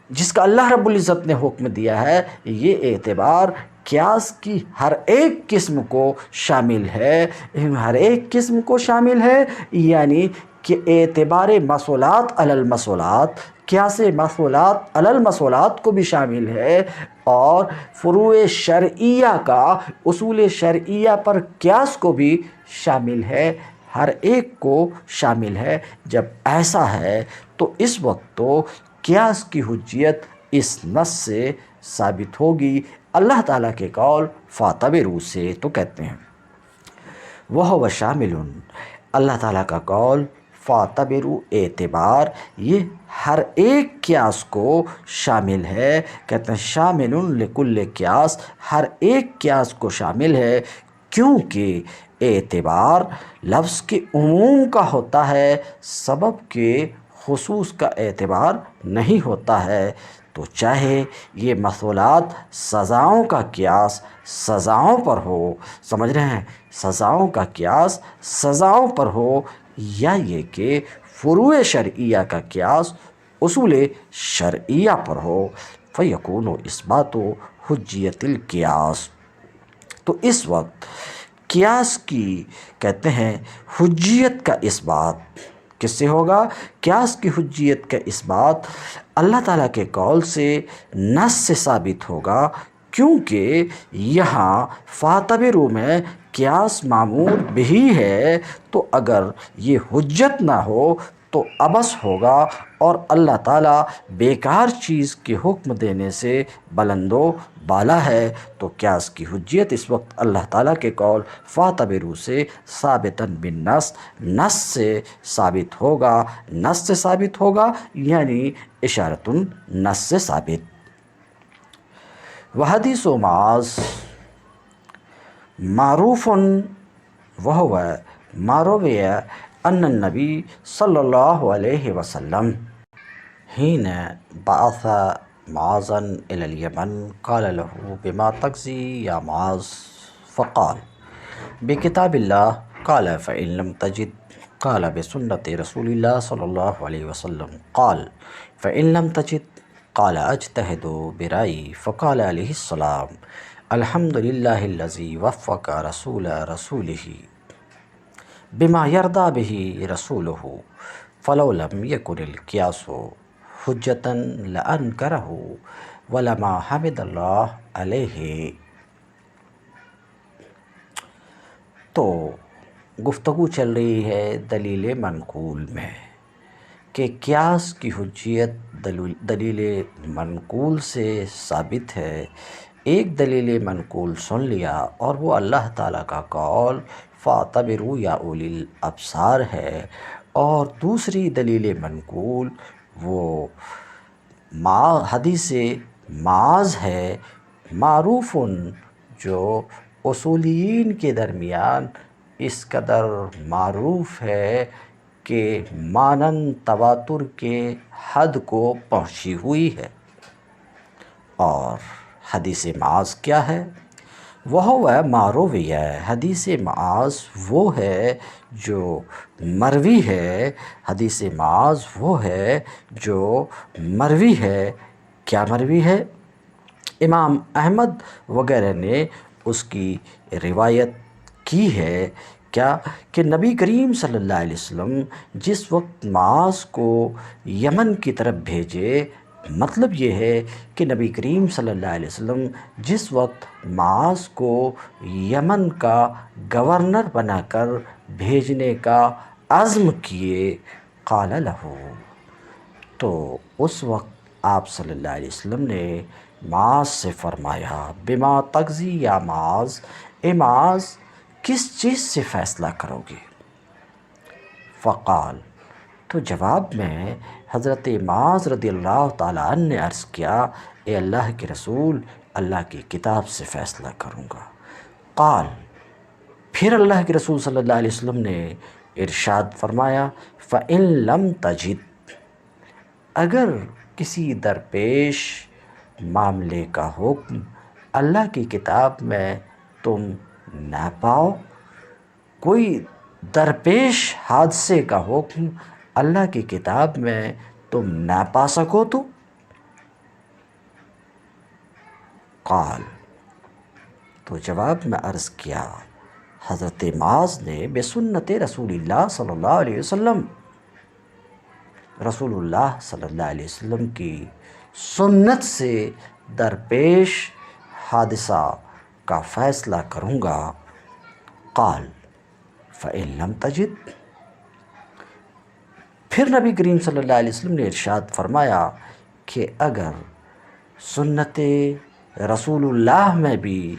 جس کا اللہ رب العزت نے حکم دیا ہے، یہ اعتبار قیاس کی ہر ایک قسم کو شامل ہے، ہر ایک قسم کو شامل ہے، یعنی کہ اعتبار مسئولات علی المسئولات، قیاس مسئولات علی المسئولات کو بھی شامل ہے، اور فروع شرعیہ کا اصول شرعیہ پر قیاس کو بھی شامل ہے، ہر ایک کو شامل ہے۔ جب ایسا ہے تو اس وقت تو قیاس کی حجیت اس نص سے ثابت ہوگی، اللہ تعالیٰ کے قول فَاعْتَبِرُوا سے۔ تو کہتے ہیں وَهُوَ شامل، اللہ تعالیٰ کا قول فَاعْتَبِرُوا اعتبار یہ ہر ایک قیاس کو شامل ہے، کہتے ہیں شامل لکل قیاس، ہر ایک قیاس کو شامل ہے، کیونکہ اعتبار لفظ کے عموم کا ہوتا ہے، سبب کے خصوص کا اعتبار نہیں ہوتا ہے۔ تو چاہے یہ مسئولات سزاؤں کا قیاس سزاؤں پر ہو، سمجھ رہے ہیں، سزاؤں کا قیاس سزاؤں پر ہو، یا یہ کہ فروع شرعیہ کا قیاس اصول شرعیہ پر ہو، فَيَكُونُ إِثْبَاتُ حُجِّيَّةِ الْقِيَاسِ، تو اس وقت قیاس کی کہتے ہیں حجیت کا اثبات کس سے ہوگا؟ قیاس کی حجیت کا اثبات اللہ تعالیٰ کے قول سے، نص سے ثابت ہوگا، کیونکہ یہاں فَاعْتَبِرُوا میں قیاس معمول بھی ہے، تو اگر یہ حجت نہ ہو تو عبث ہوگا، اور اللہ تعالیٰ بیکار چیز کے حکم دینے سے بلند و بالا ہے۔ تو قیاس کی حجیت اس وقت اللہ تعالیٰ کے قول فَاعْتَبِرُوا سے ثابتاً بالنص، نص سے ثابت ہوگا، نص سے ثابت ہوگا، یعنی اشارۃ النص سے ثابت۔ وحدیث و معاذ معروف وہو ما روی ان النبی صلی اللہ علیہ وسلم حین بعث معاذا الی الیمن قال له بما تقضی یا معاذ فقال بکتاب اللہ قال فإن لم تجد قال بسنت رسول اللہ صلی اللہ علیہ وسلم قال فإن لم تجد قال اجتہد برأیی فقال علیہ السلام الحمد للہ الذی وفق رسول رسولہ بما یرضی بہ رسولہ فلو لم یکن القیاس حجۃ لانکرہ ولما حمد اللہ علیہ۔ تو گفتگو چل رہی ہے دلیل منقول میں کہ قیاس کی حجیت دلیل منقول سے ثابت ہے۔ ایک دلیل منقول سن لیا، اور وہ اللہ تعالیٰ کا قول فَاعْتَبِرُوا یا اولی الابصار ہے، اور دوسری دلیل منقول وہ حدیث معاذ ہے، معروف، جو اصولیین کے درمیان اس قدر معروف ہے کہ مانند تواتر کے حد کو پہنچی ہوئی ہے۔ اور حدیث معاذ کیا ہے؟ وہ مروی ہے، حدیث معاذ وہ ہے جو مروی ہے، حدیث معاذ وہ ہے جو مروی ہے۔ کیا مروی ہے؟ امام احمد وغیرہ نے اس کی روایت کی ہے، کیا کہ نبی کریم صلی اللہ علیہ وسلم جس وقت معاذ کو یمن کی طرف بھیجے، مطلب یہ ہے کہ نبی کریم صلی اللہ علیہ وسلم جس وقت معاذ کو یمن کا گورنر بنا کر بھیجنے کا عزم کیے، قال لہو، تو اس وقت آپ صلی اللہ علیہ وسلم نے معاذ سے فرمایا، بما تقضی یا معاذ، اے معاذ کس چیز سے فیصلہ کرو گے؟ فقال، تو جواب میں حضرت معاذ رضی اللہ تعالیٰ عنہ نے عرض کیا، اے اللہ کے رسول، اللہ کی کتاب سے فیصلہ کروں گا۔ قال، پھر اللہ کے رسول صلی اللہ علیہ وسلم نے ارشاد فرمایا، فَإِن لَمْ تَجِدْ، اگر کسی درپیش معاملے کا حکم اللہ کی کتاب میں تم نہ پاؤ، کوئی درپیش حادثے کا حکم اللہ کی کتاب میں تم نہ پا سکو قال، تو جواب میں عرض کیا حضرت معاذ نے، بسنت رسول اللہ صلی اللہ علیہ وسلم، رسول اللہ صلی اللہ علیہ وسلم کی سنت سے درپیش حادثہ کا فیصلہ کروں گا۔ قال، فَإِن لَمْ تَجِدْ، پھر نبی کریم صلی اللہ علیہ وسلم نے ارشاد فرمایا کہ اگر سنت رسول اللہ میں بھی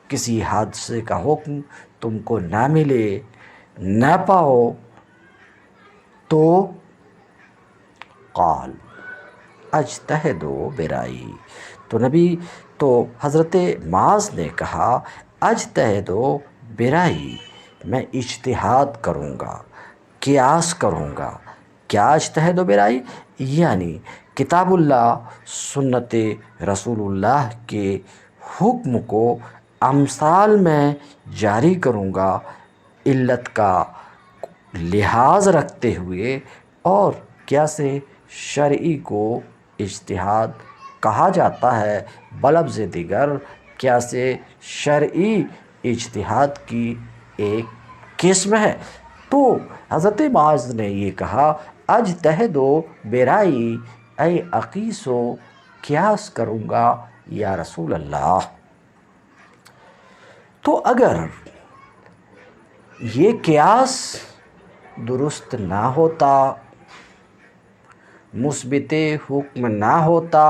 کسی حادثے کا حکم تم کو نہ ملے، نہ پاؤ، تو قال اجتہد برائی، تو حضرت معاذ نے کہا، اجتہد برائی، میں اجتہاد کروں گا، قیاس کروں گا۔ کیا اجتہد برائی؟ یعنی کتاب اللہ، سنت رسول اللہ کے حکم کو امثال میں جاری کروں گا، علت کا لحاظ رکھتے ہوئے، اور قیاس شرعی کو اجتہاد کہا جاتا ہے، بلفظ دیگر قیاس شرعی اجتہاد کی ایک قسم ہے۔ تو حضرت معاذ نے یہ کہا، اجتہد برائی، اے اقیس و قیاس کروں گا یا رسول اللہ۔ تو اگر یہ قیاس درست نہ ہوتا، مثبت حکم نہ ہوتا،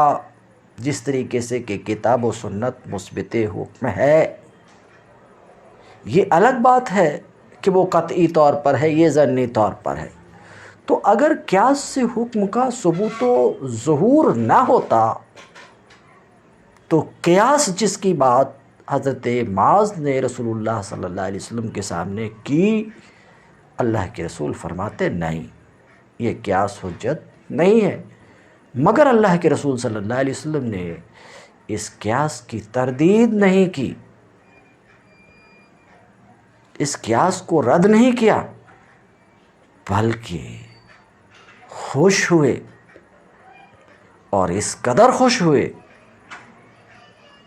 جس طریقے سے کہ کتاب و سنت مثبت حکم ہے، یہ الگ بات ہے کہ وہ قطعی طور پر ہے، یہ ظنی طور پر ہے۔ تو اگر قیاس سے حکم کا ثبوت و ظہور نہ ہوتا، تو قیاس جس کی بات حضرت معاذ نے رسول اللہ صلی اللہ علیہ وسلم کے سامنے کی، اللہ کے رسول فرماتے نہیں، یہ قیاس حجت نہیں ہے۔ مگر اللہ کے رسول صلی اللہ علیہ وسلم نے اس قیاس کی تردید نہیں کی، اس قیاس کو رد نہیں کیا، بلکہ خوش ہوئے، اور اس قدر خوش ہوئے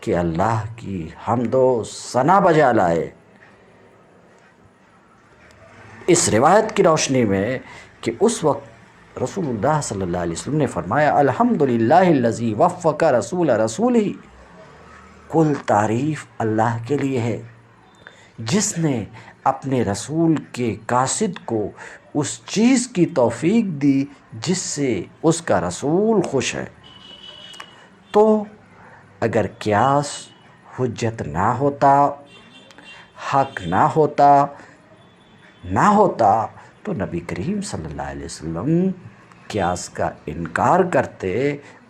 کہ اللہ کی حمد و ثنا بجا لائے۔ اس روایت کی روشنی میں کہ اس وقت رسول اللہ صلی اللہ علیہ وسلم نے فرمایا، الحمدللہ الذی وفق رسول رسولہ، کل تعریف اللہ کے لیے ہے جس نے اپنے رسول کے قاصد کو اس چیز کی توفیق دی جس سے اس کا رسول خوش ہے۔ تو اگر قیاس حجت نہ ہوتا، حق نہ ہوتا تو نبی کریم صلی اللہ علیہ وسلم قیاس کا انکار کرتے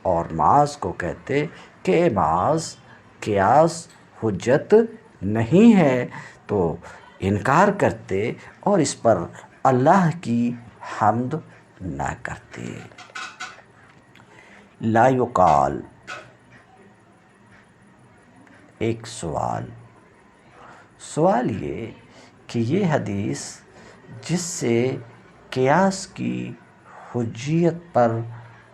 اور معاذ کو کہتے کہ اے معاذ، قیاس حجت نہیں ہے، تو انکار کرتے اور اس پر اللہ کی حمد نہ کرتے۔ لا یقال، ایک سوال یہ کہ یہ حدیث جس سے قیاس کی حجیت پر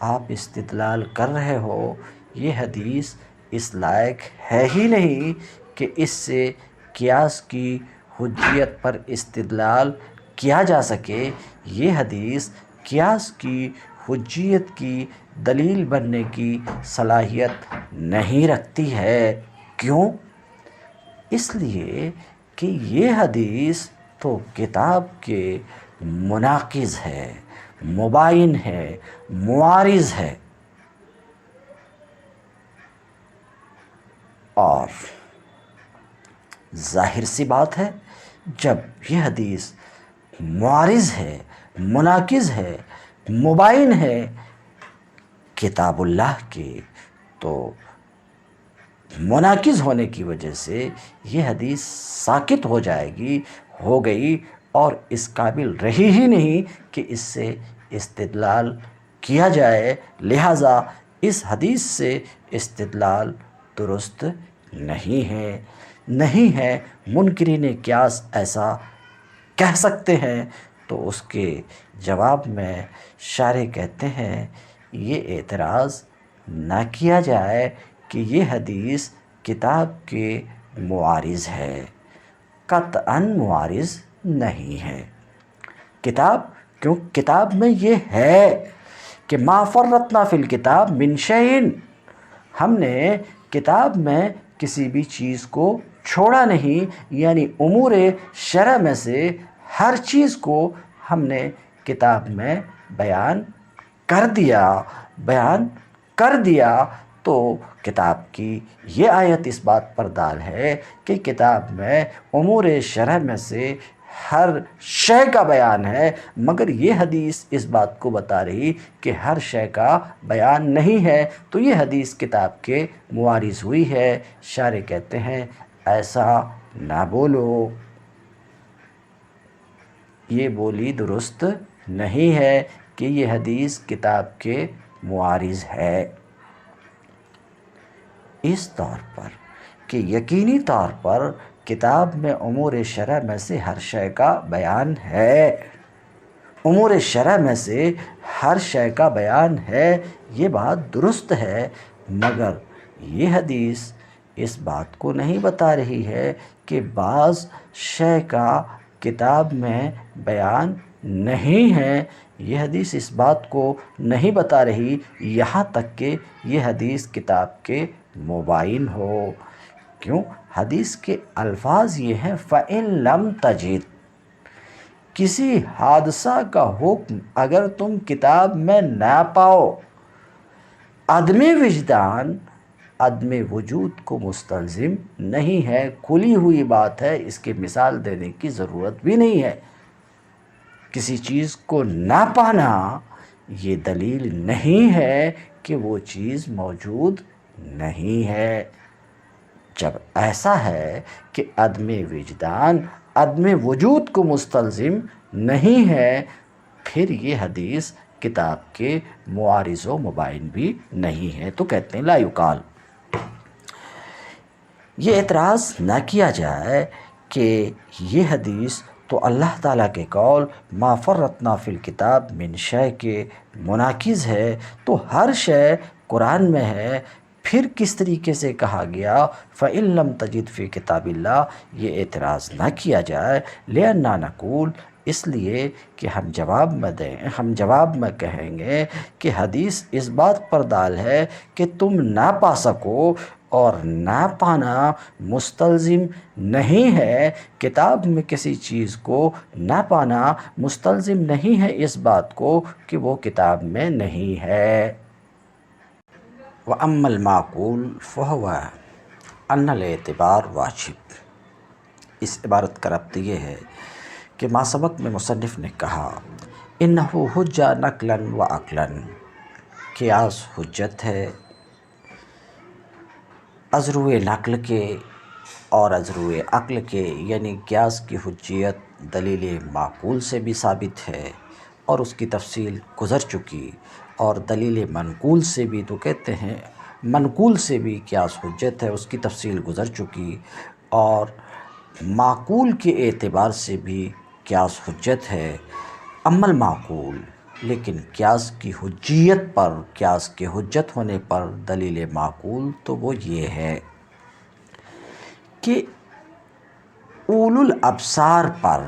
آپ استدلال کر رہے ہو، یہ حدیث اس لائق ہے ہی نہیں کہ اس سے قیاس کی حجیت پر استدلال کیا جا سکے۔ یہ حدیث قیاس کی حجیت کی دلیل بننے کی صلاحیت نہیں رکھتی ہے۔ کیوں؟ اس لیے کہ یہ حدیث تو کتاب کے مناقض ہے، مباین ہے، معارض ہے، اور ظاہر سی بات ہے جب یہ حدیث معارض ہے، مناقض ہے، مباین ہے کتاب اللہ کے، تو مناقض ہونے کی وجہ سے یہ حدیث ساقط ہو جائے گی، ہو گئی، اور اس قابل رہی ہی نہیں کہ اس سے استدلال کیا جائے، لہٰذا اس حدیث سے استدلال درست نہیں ہے، نہیں ہے۔ منکرین قیاس ایسا کہہ سکتے ہیں، تو اس کے جواب میں شارح کہتے ہیں یہ اعتراض نہ کیا جائے کہ یہ حدیث کتاب کے معارض ہے، قطعاً معارض نہیں ہے۔ کتاب میں یہ ہے کہ ما فرطنا فی الکتاب من شیء، ہم نے کتاب میں کسی بھی چیز کو چھوڑا نہیں، یعنی امور شرع میں سے ہر چیز کو ہم نے کتاب میں بیان کر دیا، تو کتاب کی یہ آیت اس بات پر دال ہے کہ کتاب میں امور شرع میں سے ہر شے کا بیان ہے، مگر یہ حدیث اس بات کو بتا رہی کہ ہر شے کا بیان نہیں ہے، تو یہ حدیث کتاب کے معارض ہوئی ہے۔ شارح کہتے ہیں ایسا نہ بولو، یہ بولی درست نہیں ہے کہ یہ حدیث کتاب کے معارض ہے، اس طور پر کہ یقینی طور پر کتاب میں امور شرع میں سے ہر شے کا بیان ہے، امور شرع میں سے ہر شے کا بیان ہے، یہ بات درست ہے، مگر یہ حدیث اس بات کو نہیں بتا رہی ہے کہ بعض شے کا کتاب میں بیان نہیں ہے، یہ حدیث اس بات کو نہیں بتا رہی، یہاں تک کہ یہ حدیث کتاب کے مباین ہو۔ کیوں؟ حدیث کے الفاظ یہ ہیں فَإِن لَمْ تَجِدْ، کسی حادثہ کا حکم اگر تم کتاب میں نہ پاؤ، عدم وجدان عدم وجود کو مستلزم نہیں ہے، کھلی ہوئی بات ہے، اس کی مثال دینے کی ضرورت بھی نہیں ہے۔ کسی چیز کو نہ پانا یہ دلیل نہیں ہے کہ وہ چیز موجود نہیں ہے۔ جب ایسا ہے کہ عدم وجدان عدم وجود کو مستلزم نہیں ہے، پھر یہ حدیث کتاب کے معارض و مباین بھی نہیں ہے، تو کہتے ہیں لا یقال۔ یہ اعتراض نہ کیا جائے کہ یہ حدیث تو اللہ تعالیٰ کے قول ما فرطنا فی الکتاب من شیء کے مناقض ہے، تو ہر شے قرآن میں ہے، پھر کس طریقے سے کہا گیا فَإِن لَمْ تَجِدْ فِي كِتَابِ اللَّهِ، یہ اعتراض نہ کیا جائے، لِأَنَّا نَقُول، اس لیے کہ ہم جواب میں کہیں گے کہ حدیث اس بات پر دال ہے کہ تم نہ پا سکو، اور نہ پانا مستلزم نہیں ہے، کتاب میں کسی چیز کو نہ پانا مستلزم نہیں ہے اس بات کو کہ وہ کتاب میں نہیں ہے۔ وَأَمَّا الْمَعْقُولُ فَهُوَ أَنَّ الْاعْتِبَارَ واجب، اس عبارت کا ربط یہ ہے کہ ما سبق میں مصنف نے کہا اِنَّهُ حُجَّةٌ نَقْلًا وَعَقْلًا، قیاس حجت ہے از روئے نقل کے اور از روئے عقل کے، یعنی قیاس کی حجیت دلیل معقول سے بھی ثابت ہے اور اس کی تفصیل گزر چکی، اور دلیل منقول سے بھی، تو کہتے ہیں منقول سے بھی قیاس حجت ہے، اس کی تفصیل گزر چکی، اور معقول کے اعتبار سے بھی قیاس حجت ہے۔ اما المعقول، لیکن قیاس کی حجیت پر، قیاس کے حجت ہونے پر دلیل معقول تو وہ یہ ہے کہ اولو الابصار پر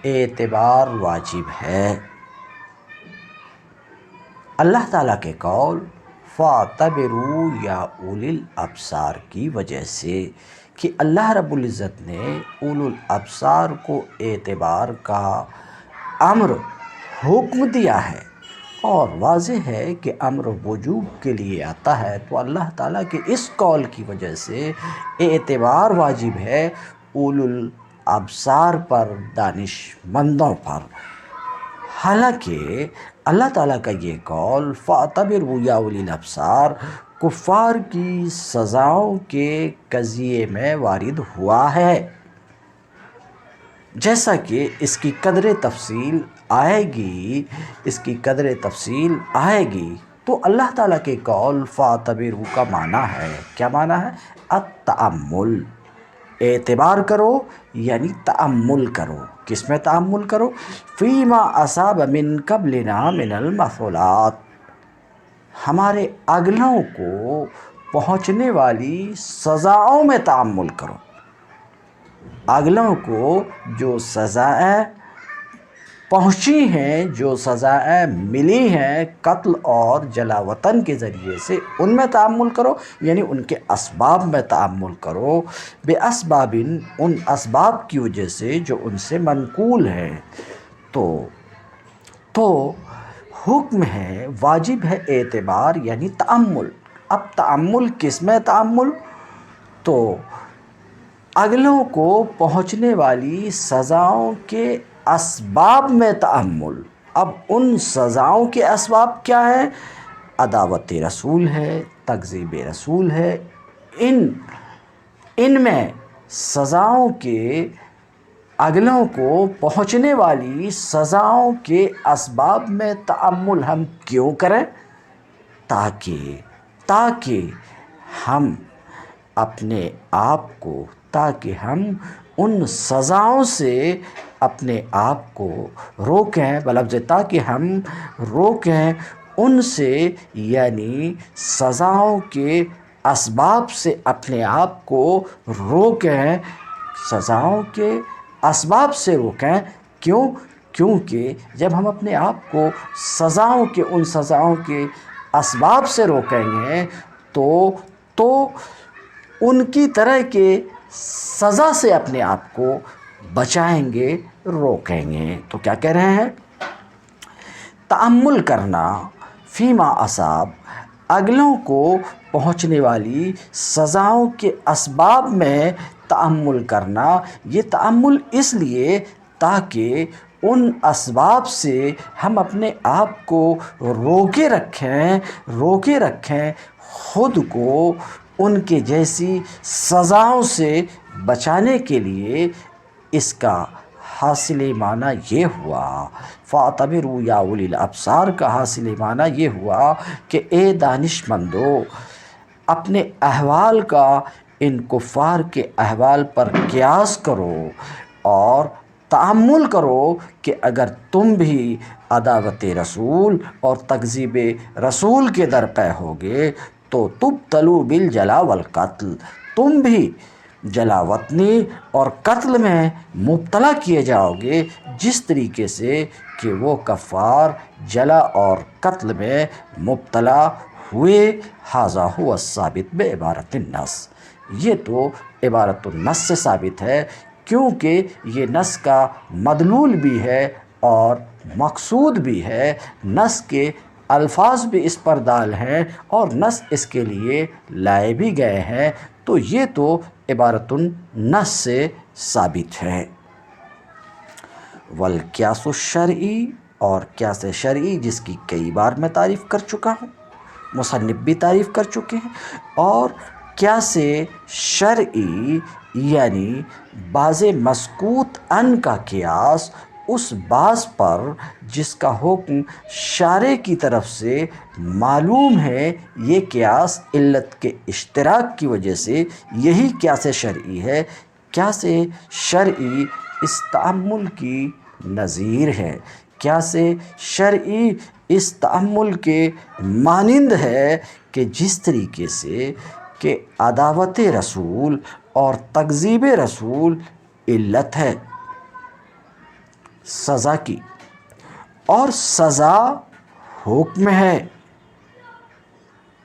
اعتبار واجب ہے، اللہ تعالیٰ کے قول فَاعْتَبِرُوا یا اولی الابصار کی وجہ سے کہ اللہ رب العزت نے اولو الابصار کو اعتبار کا امر حکم دیا ہے، اور واضح ہے کہ امر وجوب کے لیے آتا ہے، تو اللہ تعالیٰ کے اس قول کی وجہ سے اعتبار واجب ہے اولو الابصار پر، دانش مندوں پر۔ حالانکہ اللہ تعالیٰ کا یہ قول فَاعْتَبِرُوا یا اولی الابصار کفار کی سزاؤں کے قضیے میں وارد ہوا ہے، جیسا کہ اس کی قدر تفصیل آئے گی تو اللہ تعالیٰ کے قول فَاعْتَبِرُوا کا معنی ہے، کیا معنی ہے؟ التأمل، اعتبار کرو یعنی تأمل کرو۔ کس میں تأمل کرو؟ فیما اصاب من قبلنا من المثلات، ہمارے اگلوں کو پہنچنے والی سزاؤں میں تأمل کرو۔ اگلوں کو جو سزائیں پہنچی ہیں، جو سزائیں ملی ہیں قتل اور جلا وطن کے ذریعے سے، ان میں تأمل کرو، یعنی ان کے اسباب میں تأمل کرو، بے اسباب، ان اسباب کی وجہ سے جو ان سے منقول ہے۔ تو حکم ہے، واجب ہے اعتبار یعنی تأمل۔ اب تأمل کس میں تأمل؟ تو اگلوں کو پہنچنے والی سزاؤں کے اسباب میں تأمل۔ اب ان سزاؤں کے اسباب کیا ہیں؟ عداوت رسول ہے، تکذیب رسول ہے، ان میں سزاؤں کے، اگلوں کو پہنچنے والی سزاؤں کے اسباب میں تأمل ہم کیوں کریں؟ تاکہ ہم اپنے آپ کو، تاکہ ہم ان سزاؤں سے اپنے آپ کو روکیں، بلفظ تاکہ ہم روکیں ان سے، یعنی سزاؤں کے اسباب سے اپنے آپ کو روکیں، سزاؤں کے اسباب سے روکیں۔ کیونکہ جب ہم اپنے آپ کو ان سزاؤں کے اسباب سے روکیں گے تو ان کی طرح کے سزا سے اپنے آپ کو بچائیں گے، روکیں گے۔ تو کیا کہہ رہے ہیں؟ تأمل کرنا فیما اصاب، اگلوں کو پہنچنے والی سزاؤں کے اسباب میں تأمل کرنا، یہ تأمل اس لیے تاکہ ان اسباب سے ہم اپنے آپ کو روکے رکھیں، خود کو ان کے جیسی سزاؤں سے بچانے کے لیے۔ اس کا حاصل معنی یہ ہوا، فَاعْتَبِرُوا یا اولی الابصار کا حاصل معنی یہ ہوا کہ اے دانش مندو، اپنے احوال کا ان کفار کے احوال پر قیاس کرو اور تأمل کرو کہ اگر تم بھی عداوت رسول اور تکذیب رسول کے در پہ ہوگے تو تبتلوا بالجلا والقتل، تم بھی جلا وطنی اور قتل میں مبتلا کیے جاؤ گے، جس طریقے سے کہ وہ کفار جلا اور قتل میں مبتلا ہوئے۔ ھذا ھو الثابت بعبارۃ النص، یہ تو عبارت النص سے ثابت ہے، کیونکہ یہ نص کا مدلول بھی ہے اور مقصود بھی ہے، نص کے الفاظ بھی اس پر دال ہیں اور نص اس کے لیے لائے بھی گئے ہیں، تو یہ تو عبارت النص سے ثابت ہے۔ والقیاس الشرعی، اور قیاس شرعی جس کی کئی بار میں تعریف کر چکا ہوں، مصنف بھی تعریف کر چکے ہیں، اور قیاس شرعی یعنی بعض مسکوت ان کا قیاس اس باز پر جس کا حکم شارع کی طرف سے معلوم ہے، یہ قیاس علت کے اشتراک کی وجہ سے یہی قیاس شرعی ہے۔ قیاس شرعی اس تأمل کی نظیر ہے، قیاس شرعی اس تأمل کے مانند ہے کہ جس طریقے سے کہ عداوت رسول اور تکذیب رسول علت ہے سزا کی، اور سزا حکم ہے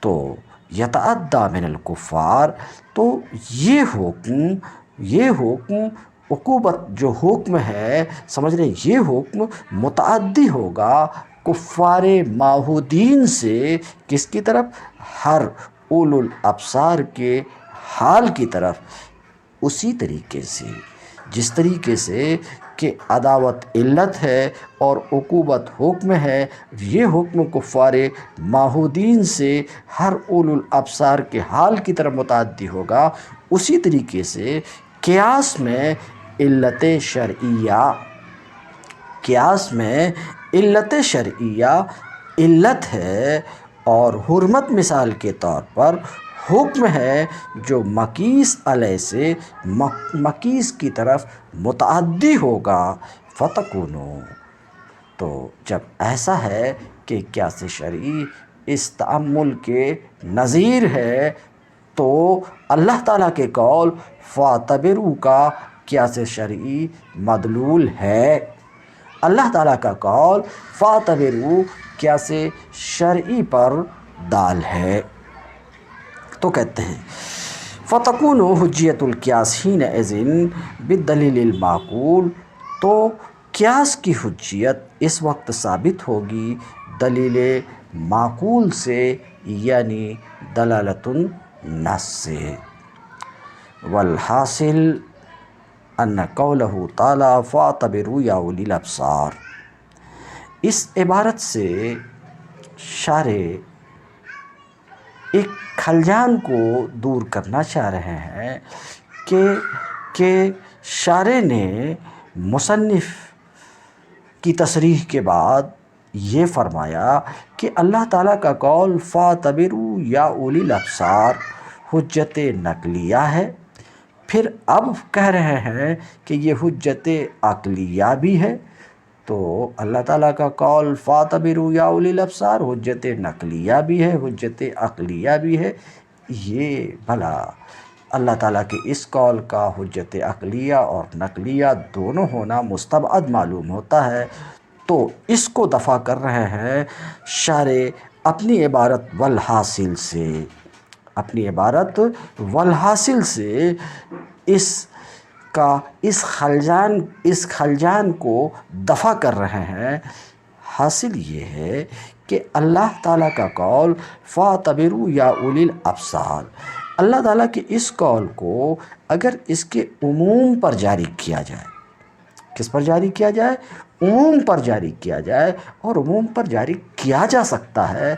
تو یتعدی من الکفار، تو یہ حکم عقوبت جو حکم ہے، سمجھ رہے، یہ حکم متعدی ہوگا کفار معہودین سے، کس کی طرف؟ ہر اولو الابصار کے حال کی طرف۔ اسی طریقے سے جس طریقے سے کہ عداوت علت ہے اور عقوبت حکم ہے، یہ حکم کفار معہودین سے ہر اولو الابصار کے حال کی طرف متعدی ہوگا، اسی طریقے سے قیاس میں علت شرعیہ، قیاس میں علت شرعیہ علت ہے، اور حرمت مثال کے طور پر حکم ہے جو مقیس علیہ سے مقیس کی طرف متعدی ہوگا۔ فتکونو، تو جب ایسا ہے کہ قیاس شرعی اس تأمل کے نظیر ہے، تو اللہ تعالیٰ کے قول فاعتبروا کا قیاس شرعی مدلول ہے۔ اللہ تعالیٰ کا قول فاعتبروا قیاس شرعی پر دال ہے۔ تو کہتے ہیں فتکون حجیت القیاس حینئذ بالدلیل المعقول، تو قیاس کی حجیت اس وقت ثابت ہوگی دلیل معقول سے، یعنی دلالت النص سے۔ والحاصل ان قولہ تعالی فاعتبروا یا اولی الابصار، اس عبارت سے شارح ایک خلجان کو دور کرنا چاہ رہے ہیں کہ شارح نے مصنف کی تصریح کے بعد یہ فرمایا کہ اللہ تعالیٰ کا قول فاعتبروا یا اولی الابصار حجت نقلیہ ہے، پھر اب کہہ رہے ہیں کہ یہ حجت عقلیہ بھی ہے۔ تو اللہ تعالیٰ کا قول فاعتبروا یا اولی الابصار حجت نقلیہ بھی ہے، حجت عقلیہ بھی ہے۔ یہ بھلا اللہ تعالیٰ کے اس قول کا حجت عقلیہ اور نقلیہ دونوں ہونا مستبعد معلوم ہوتا ہے، تو اس کو دفع کر رہے ہیں شارح اپنی عبارت والحاصل سے، اپنی عبارت والحاصل سے اس خلجان کو دفع کر رہے ہیں۔ حاصل یہ ہے کہ اللہ تعالیٰ کا قول فاعتبروا یا اولی الابصار، اللہ تعالیٰ کے اس قول کو اگر اس کے عموم پر جاری کیا جائے، کس پر جاری کیا جائے؟ عموم پر جاری کیا جائے، اور عموم پر جاری کیا جا سکتا ہے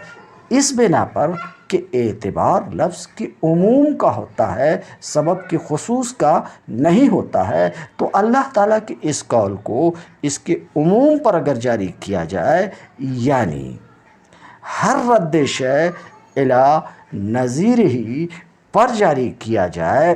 اس بنا پر کہ اعتبار لفظ کے عموم کا ہوتا ہے، سبب کے خصوص کا نہیں ہوتا ہے۔ تو اللہ تعالیٰ کے اس قول کو اس کے عموم پر اگر جاری کیا جائے، یعنی ہر رد شیء الی نظیرہ پر جاری کیا جائے،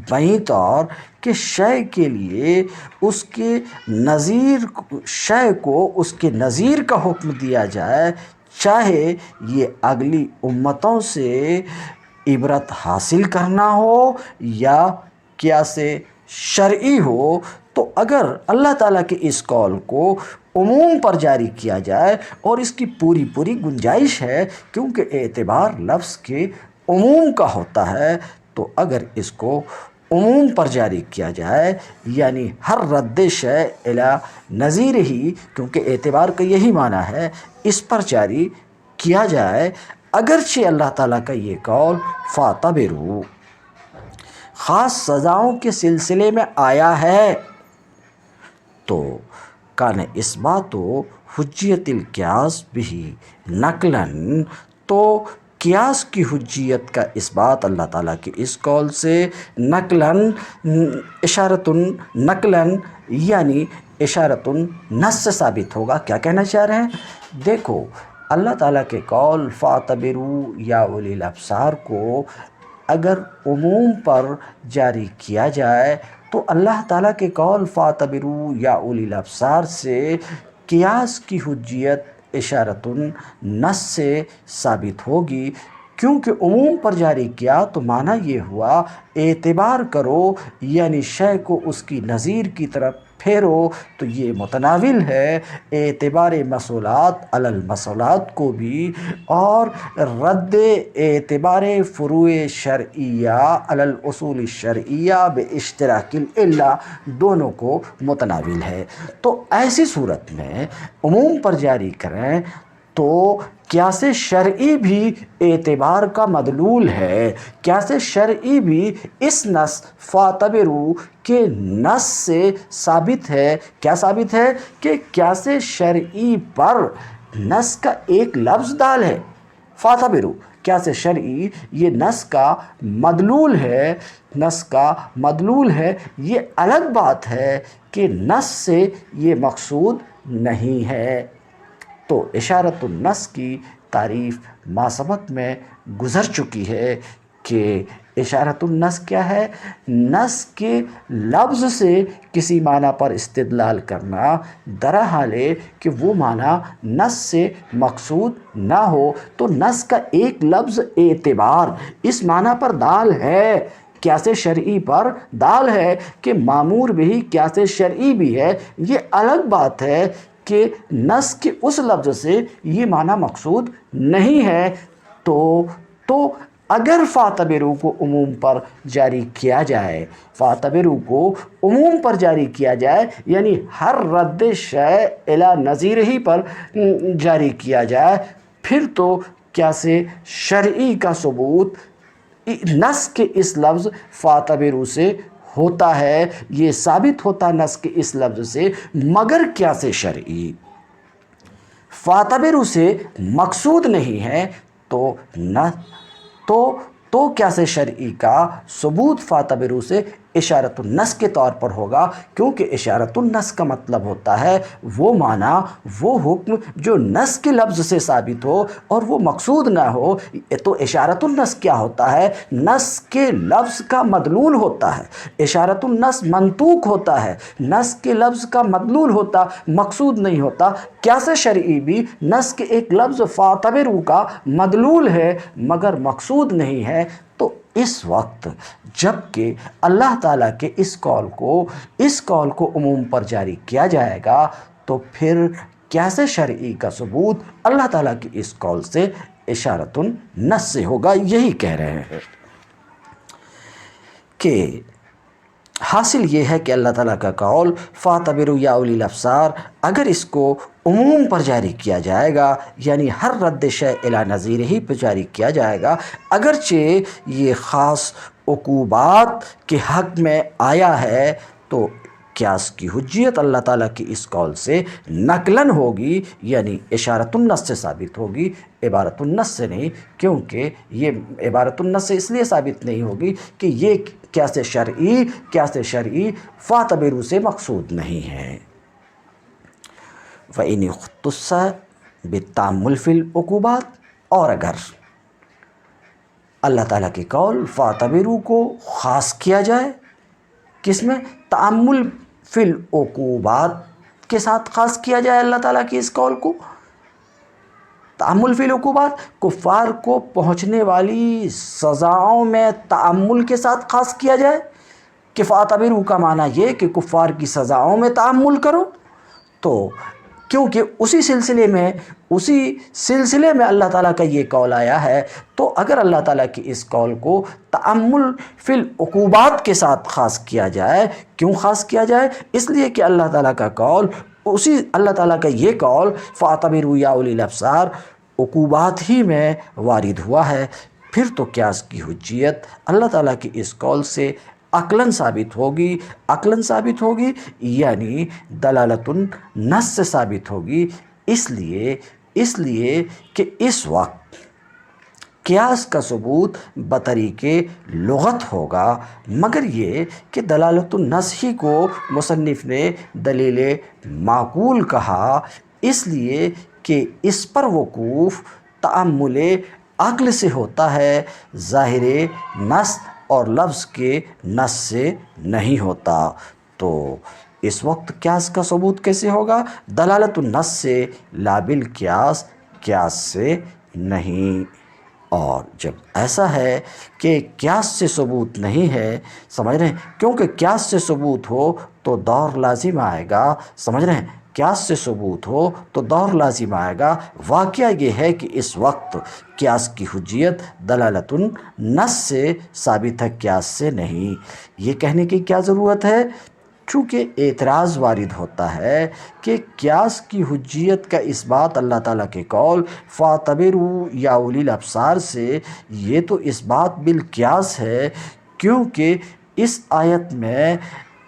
بہی طور کہ شے کے لیے اس کے نظیر، شے کو اس کے نظیر کا حکم دیا جائے، چاہے یہ اگلی امتوں سے عبرت حاصل کرنا ہو یا قیاس شرعی ہو، تو اگر اللہ تعالیٰ کے اس قول کو عموم پر جاری کیا جائے، اور اس کی پوری گنجائش ہے کیونکہ اعتبار لفظ کے عموم کا ہوتا ہے، تو اگر اس کو عموم پر جاری کیا جائے، یعنی ہر رد شیء الی نظیرہ، کیونکہ اعتبار کا یہی معنی ہے، اس پر جاری کیا جائے، اگرچہ اللہ تعالیٰ کا یہ قول فاعتبروا خاص سزاؤں کے سلسلے میں آیا ہے، تو کان اثبات حجیت القیاس بہ نقلاً، تو قیاس کی حجیت کا اثبات اللہ تعالیٰ کے اس قول سے نقلاً، اشارۃ نقلاً یعنی اشارۃ النص سے ثابت ہوگا۔ کیا کہنا چاہ رہے ہیں؟ دیکھو، اللہ تعالیٰ کے قول فاعتبروا یا اولی الابصار کو اگر عموم پر جاری کیا جائے، تو اللہ تعالیٰ کے قول فاعتبروا یا اولی الابصار سے قیاس کی حجیت اشارۃ النص سے ثابت ہوگی، کیونکہ عموم پر جاری کیا تو معنی یہ ہوا اعتبار کرو، یعنی شے کو اس کی نظیر کی طرف پھیرو تو یہ متناول ہے اعتبار مسئولات علی المسئولات کو بھی اور رد اعتبار فروع شرعیہ علی الاصول الشرعیہ باشتراک العلہ دونوں کو متناول ہے۔ تو ایسی صورت میں عموم پر جاری کریں تو قیاس شرعی بھی اعتبار کا مدلول ہے۔ قیاس شرعی بھی اس نص فاعتبروا کے نص سے ثابت ہے۔ کیا ثابت ہے؟ کہ قیاس شرعی پر نص کا ایک لفظ دال ہے۔ فاعتبروا قیاس شرعی یہ نص کا مدلول ہے، نص کا مدلول ہے۔ یہ الگ بات ہے کہ نص سے یہ مقصود نہیں ہے۔ تو اشارۃ النص کی تعریف ما سبق میں گزر چکی ہے کہ اشارۃ النص کیا ہے؟ نص کے لفظ سے کسی معنی پر استدلال کرنا درحالے کہ وہ معنی نص سے مقصود نہ ہو، تو نص کا ایک لفظ اعتبار اس معنی پر دال ہے، قیاس شرعی پر دال ہے کہ مامور بھی قیاس شرعی بھی ہے۔ یہ الگ بات ہے کہ نص کے اس لفظ سے یہ معنی مقصود نہیں ہے۔ تو اگر فاعتبروا کو عموم پر جاری کیا جائے، فاعتبروا کو عموم پر جاری کیا جائے یعنی ہر رد شیء الی نظیرہ پر جاری کیا جائے، پھر تو قیاس شرعی کا ثبوت نص کے اس لفظ فاعتبروا سے ہوتا ہے، یہ ثابت ہوتا نص کے اس لفظ سے، مگر قیاس شرعی فاعتبروا سے مقصود نہیں ہے تو قیاس شرعی کا ثبوت فاعتبروا سے اشارۃ النص کے طور پر ہوگا، کیونکہ اشارۃ النص کا مطلب ہوتا ہے وہ معنی، وہ حکم جو نص کے لفظ سے ثابت ہو اور وہ مقصود نہ ہو۔ تو اشارۃ النص کیا ہوتا ہے؟ نص کے لفظ کا مدلول ہوتا ہے۔ اشارۃ النص منطوق ہوتا ہے، نص کے لفظ کا مدلول ہوتا، مقصود نہیں ہوتا۔ قیاس شرعی بھی نص کے ایک لفظ فاعتبروا کا مدلول ہے مگر مقصود نہیں ہے۔ تو اس وقت جب کہ اللہ تعالیٰ کے اس قول کو عموم پر جاری کیا جائے گا تو پھر قیاس شرعی کا ثبوت اللہ تعالیٰ کی اس قول سے اشارۃ النص سے ہوگا۔ یہی کہہ رہے ہیں کہ حاصل یہ ہے کہ اللہ تعالیٰ کا قول فاعتبروا یا اولی الابصار اگر اس کو عموم پر جاری کیا جائے گا یعنی ہر رد شیء الی نظیرہ پر جاری کیا جائے گا، اگرچہ یہ خاص عقوبات کے حق میں آیا ہے تو قیاس کی حجیت اللہ تعالیٰ کی اس قول سے نقلاً ہوگی، یعنی اشارۃ النص سے ثابت ہوگی، عبارۃ النص سے نہیں، کیونکہ یہ عبارۃ النص سے اس لیے ثابت نہیں ہوگی کہ یہ قیاس شرعی فاعتبروا سے مقصود نہیں ہے۔ وَإِنِ اخْتُصَّ بِالتَّأَمُّلِ فِي الْعُقُوبَاتِ اور اگر اللہ تعالیٰ کی قول فاعتبروا کو خاص کیا جائے، کس میں؟ تأمل فی العقوبات کے ساتھ خاص کیا جائے اللہ تعالیٰ کی اس قول کو، تأمل فی العقوبات کفار کو پہنچنے والی سزاؤں میں تأمل کے ساتھ خاص کیا جائے کہ فاعتبروا کا معنی یہ کہ کفار کی سزاؤں میں تأمل کرو، تو کیونکہ اسی سلسلے میں اللہ تعالیٰ کا یہ قول آیا ہے، تو اگر اللہ تعالیٰ کی اس قول کو تأمل فی العقوبات کے ساتھ خاص کیا جائے، کیوں خاص کیا جائے؟ اس لیے کہ اللہ تعالیٰ کا قول اللہ تعالیٰ کا یہ قول فاعتبروا یا اولی الابصار عقوبات ہی میں وارد ہوا ہے، پھر تو قیاس کی حجیت اللہ تعالیٰ کی اس قول سے عقلاً ثابت ہوگی یعنی دلالت النص سے ثابت ہوگی، اس لیے کہ اس وقت قیاس کا ثبوت بطریق لغت ہوگا، مگر یہ کہ دلالت النص ہی کو مصنف نے دلیل معقول کہا، اس لیے کہ اس پر وقوف تأمل عقل سے ہوتا ہے، ظاہر نص اور لفظ کے نص سے نہیں ہوتا۔ تو اس وقت قیاس کا ثبوت کیسے ہوگا؟ دلالت النص سے لا بالقیاس، قیاس سے نہیں۔ اور جب ایسا ہے کہ قیاس سے ثبوت نہیں ہے، سمجھ رہے ہیں، کیونکہ قیاس سے ثبوت ہو تو دور لازم آئے گا، سمجھ رہے ہیں، قیاس سے ثبوت ہو تو دور لازم آئے گا۔ واقعہ یہ ہے کہ اس وقت قیاس کی حجیت دلالت النص سے ثابت ہے، قیاس سے نہیں۔ یہ کہنے کی کیا ضرورت ہے؟ چونکہ اعتراض وارد ہوتا ہے کہ قیاس کی حجیت کا اس بات اللہ تعالیٰ کے قول فَاعْتَبِرُوا یا اولی الابصار سے، یہ تو اس بات بالقیاس ہے، کیونکہ اس آیت میں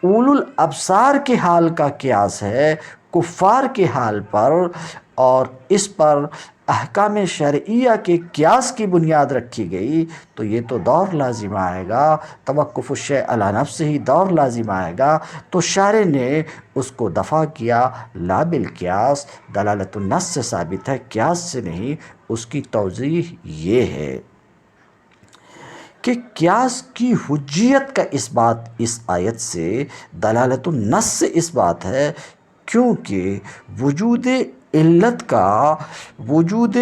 اولو الابصار کے حال کا قیاس ہے کفار کے حال پر، اور اس پر احکام شرعیہ کے قیاس کی بنیاد رکھی گئی، تو یہ تو دور لازم آئے گا، توقف الشیء علی نفسہ ہی دور لازم آئے گا۔ تو شارع نے اس کو دفع کیا، لا بالقیاس، دلالت النص سے ثابت ہے، قیاس سے نہیں۔ اس کی توضیح یہ ہے کہ قیاس کی حجیت کا اس بات اس آیت سے، دلالت النص سے اس بات ہے، کیونکہ وجود علت کا وجود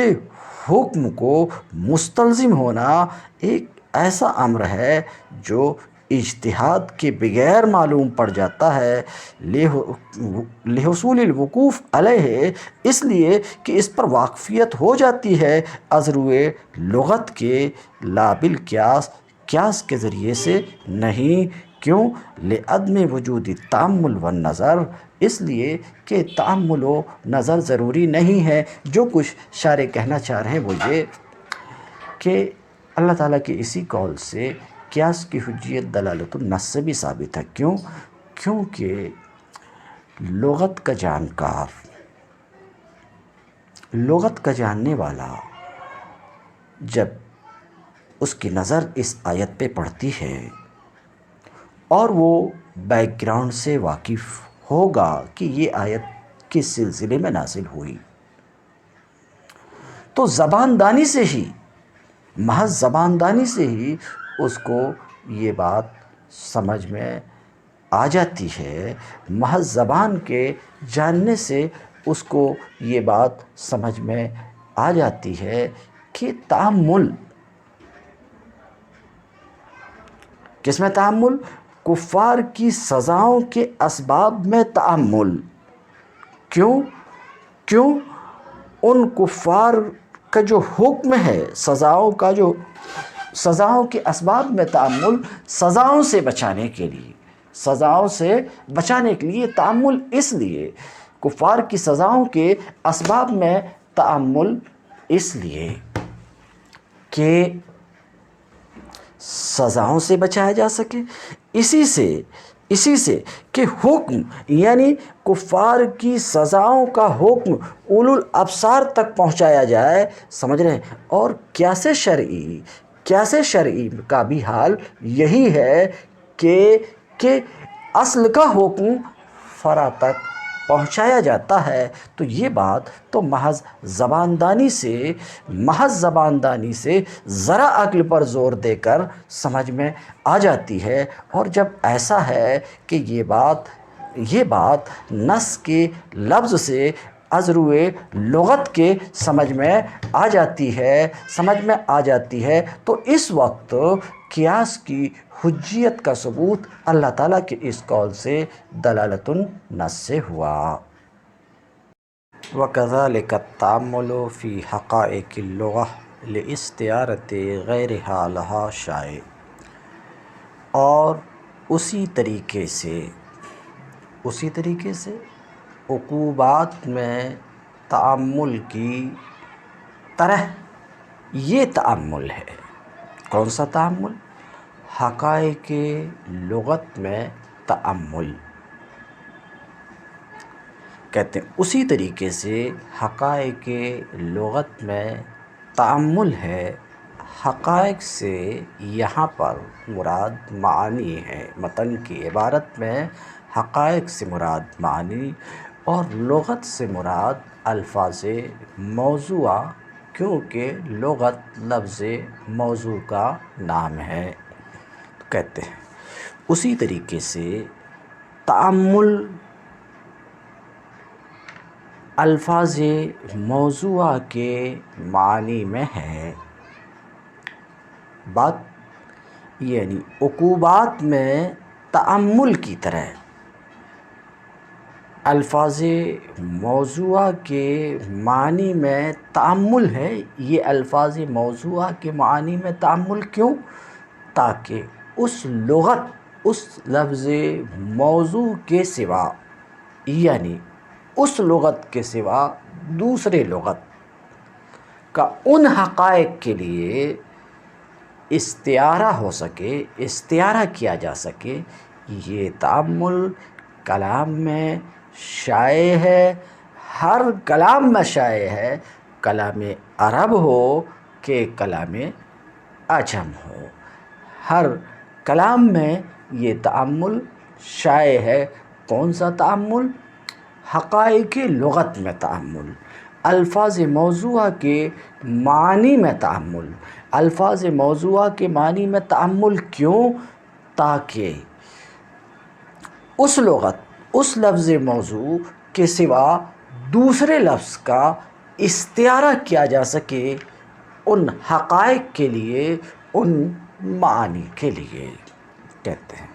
حکم کو مستلزم ہونا ایک ایسا امر ہے جو اجتہاد کے بغیر معلوم پڑ جاتا ہے، لحصول الوقوف علیہ، اس لیے کہ اس پر واقفیت ہو جاتی ہے از روئے لغت کے، لا بالقیاس، قیاس کے ذریعے سے نہیں۔ کیوں؟ لعدم وجود تأمل والنظر، اس لیے کہ تأمل و نظر ضروری نہیں ہے۔ جو کچھ شارع کہنا چاہ رہے ہیں وہ یہ کہ اللہ تعالیٰ کے اسی قول سے قیاس کی حجیت دلالت النص سے بھی ثابت ہے۔ کیوں؟ کیونکہ لغت کا جانکار، لغت کا جاننے والا جب اس کی نظر اس آیت پہ پڑتی ہے اور وہ بیک گراؤنڈ سے واقف ہوگا کہ یہ آیت کس سلسلے میں نازل ہوئی، تو زبان دانی سے ہی، محض زبان دانی سے ہی اس کو یہ بات سمجھ میں آ جاتی ہے، محض زبان کے جاننے سے اس کو یہ بات سمجھ میں آ جاتی ہے کہ تأمل، کس میں تأمل؟ کفار کی سزاؤں کے اسباب میں تأمل۔ کیوں؟ ان کفار کا جو حکم ہے، سزاؤں کا جو، سزاؤں کے اسباب میں تأمل، سزاؤں سے بچانے کے لیے، سزاؤں سے بچانے کے لیے تأمل، اس لیے کفار کی سزاؤں کے اسباب میں تأمل، اس لیے کہ سزاؤں سے بچایا جا سکے، اسی سے کہ حکم، یعنی کفار کی سزاؤں کا حکم اولو الابصار تک پہنچایا جائے، سمجھ رہے ہیں۔ اور قیاس شرعی کا بھی حال یہی ہے کہ اصل کا حکم فرع تک پہنچایا جاتا ہے۔ تو یہ بات تو محض زباندانی سے ذرا عقل پر زور دے کر سمجھ میں آ جاتی ہے۔ اور جب ایسا ہے کہ یہ بات نص کے لفظ سے از روئے لغت کے سمجھ میں آ جاتی ہے، تو اس وقت قیاس کی حجیت کا ثبوت اللہ تعالیٰ کے اس قول سے دلالت النص سے ہوا۔ وَكَذَلِكَ التَّأَمُّلُ فِي حَقَائِقِ اللُّغَةِ لِاسْتِعَارَةِ غَيْرِهَا لَهَا شَائِعٌ، اور اسی طریقے سے عقوبات میں تأمل کی طرح یہ تأمل ہے۔ کون سا تأمل؟ حقائق لغت میں تأمل، کہتے ہیں اسی طریقے سے حقائق لغت میں تأمل ہے۔ حقائق سے یہاں پر مراد معانی ہے، متن کی عبارت میں حقائق سے مراد معانی، اور لغت سے مراد الفاظ موضوعہ، کیونکہ لغت لفظ موضوع کا نام ہے۔ تو کہتے ہیں اسی طریقے سے تأمل الفاظ موضوعہ کے معنی میں ہے، بات یعنی عقوبات میں تأمل کی طرح الفاظ موضوعہ کے معنی میں تأمل ہے۔ یہ الفاظ موضوعہ کے معنی میں تأمل کیوں؟ تاکہ اس لفظ موضوع کے سوا یعنی اس لغت کے سوا دوسرے لغت کا ان حقائق کے لیے استعارہ ہو سکے، استعارہ کیا جا سکے۔ یہ تأمل کلام میں شائع ہے، ہر کلام میں شائع ہے، کلام عرب ہو کہ کلام عجم ہو، ہر کلام میں یہ تأمل شائع ہے۔ کون سا تأمل؟ حقائق لغت میں تأمل، الفاظ موضوعہ کے معنی میں تأمل۔ الفاظ موضوعہ کے معنی میں تأمل کیوں؟ تاکہ اس لفظ موضوع کے سوا دوسرے لفظ کا استعارہ کیا جا سکے ان حقائق کے لیے، ان معانی کے لیے کہتے ہیں۔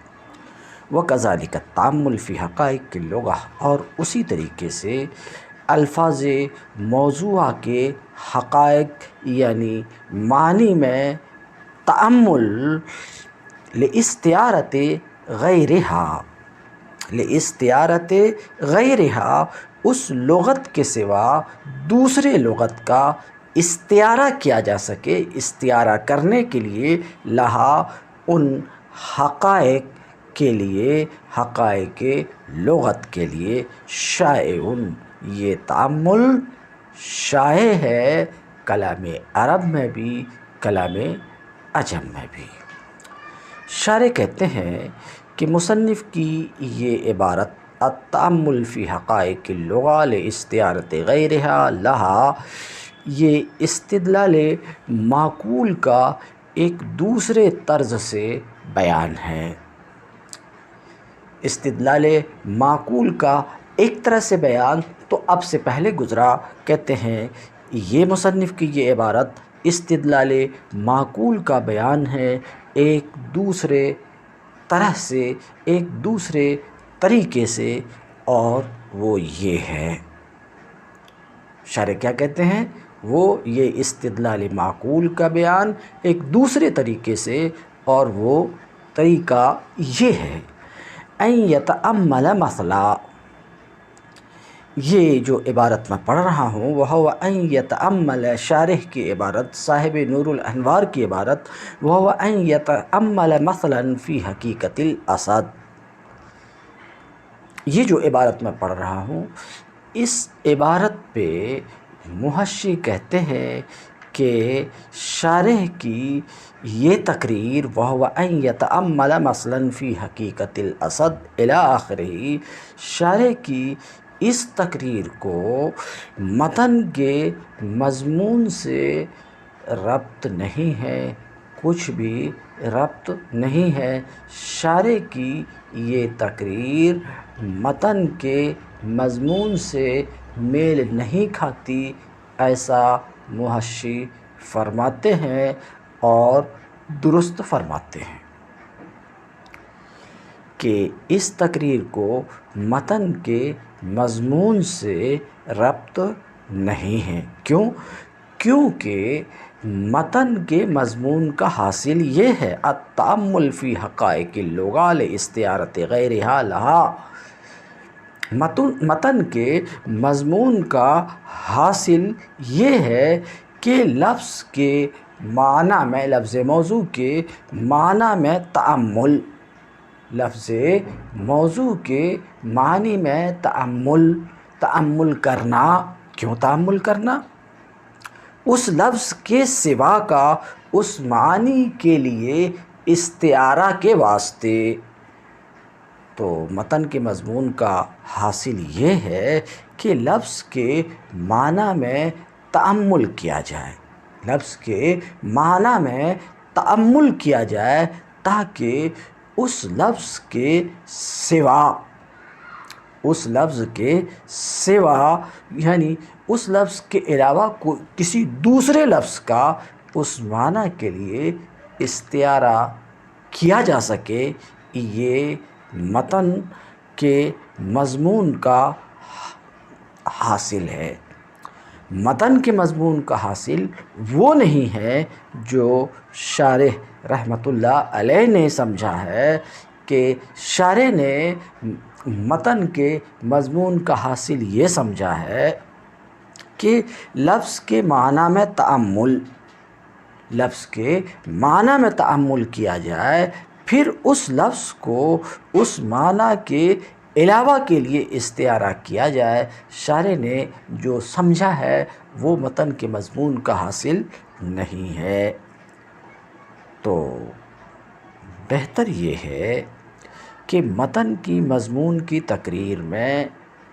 وَكَذَلِكَ التَّأَمُّلُ فِي حَقَائِقِ اللُّغَةِ، اور اسی طریقے سے الفاظ موضوعہ کے حقائق یعنی معنی میں تأمل لاستعارت غیرہا، اس لغت کے سوا دوسرے لغت کا استعارہ کیا جا سکے، استعارہ کرنے کے لیے، لہا ان حقائق کے لیے، حقائق لغت کے لیے، شائع، یہ تأمل شائع ہے کلام عرب میں بھی، کلام عجم میں بھی۔ شارح کہتے ہیں کہ مصنف کی یہ عبارت التأمل فی حقائق اللغہ لاستعارت غیرہا لہا، یہ استدلال معقول کا ایک دوسرے طرز سے بیان ہے۔ استدلال معقول کا ایک طرح سے بیان تو اب سے پہلے گزرا۔ کہتے ہیں یہ مصنف کی یہ عبارت استدلال معقول کا بیان ہے ایک دوسرے طرح سے، ایک دوسرے طریقے سے، اور وہ یہ ہے۔ شارح کیا کہتے ہیں؟ وہ یہ استدلال معقول کا بیان ایک دوسرے طریقے سے، اور وہ طریقہ یہ ہے ان یتأمل مثلا، یہ جو عبارت میں پڑھ رہا ہوں وہ ان یتأمل، شارح کی عبارت، صاحب نور الانوار کی عبارت، وہ ان یتأمل مثلا فی حقیقت الاسد، یہ جو عبارت میں پڑھ رہا ہوں اس عبارت پہ محشی کہتے ہیں کہ شارح کی یہ تقریر وَهُوَ أَن يَتَأَمَّلَ مَثْلًا فِي حَقِيقَةِ الْأَسَدِ إِلَىٰ آخِرِهِ، شارح کی اس تقریر کو متن کے مضمون سے ربط نہیں ہے، کچھ بھی ربط نہیں ہے۔ شارح کی یہ تقریر متن کے مضمون سے میل نہیں کھاتی، ایسا محشی فرماتے ہیں اور درست فرماتے ہیں کہ اس تقریر کو متن کے مضمون سے ربط نہیں ہے۔ کیوں؟ کیونکہ متن کے مضمون کا حاصل یہ ہے التأمل فی حقائق اللغہ لاستعارت غیرہا لہا، متن کے مضمون کا حاصل یہ ہے کہ لفظ کے معنی میں، لفظ موضوع کے معنی میں تأمل، لفظ موضوع کے معنی میں تأمل کرنا۔ کیوں تأمل کرنا؟ اس لفظ کے سوا کا اس معنی کے لیے استعارہ کے واسطے۔ تو متن کے مضمون کا حاصل یہ ہے کہ لفظ کے معنی میں تأمل کیا جائے، لفظ کے معنی میں تأمل کیا جائے، تاکہ اس لفظ کے سوا، اس لفظ کے سوا یعنی اس لفظ کے علاوہ کسی دوسرے لفظ کا اس معنی کے لیے استعارہ کیا جا سکے، یہ متن کے مضمون کا حاصل ہے۔ متن کے مضمون کا حاصل وہ نہیں ہے جو شارح رحمۃ اللہ علیہ نے سمجھا ہے کہ شارح نے متن کے مضمون کا حاصل یہ سمجھا ہے کہ لفظ کے معنی میں تأمل، لفظ کے معنی میں تأمل کیا جائے، پھر اس لفظ کو اس معنی کے علاوہ کے لیے استعارہ کیا جائے۔ شارح نے جو سمجھا ہے وہ متن کے مضمون کا حاصل نہیں ہے۔ تو بہتر یہ ہے کہ متن کی مضمون کی تقریر میں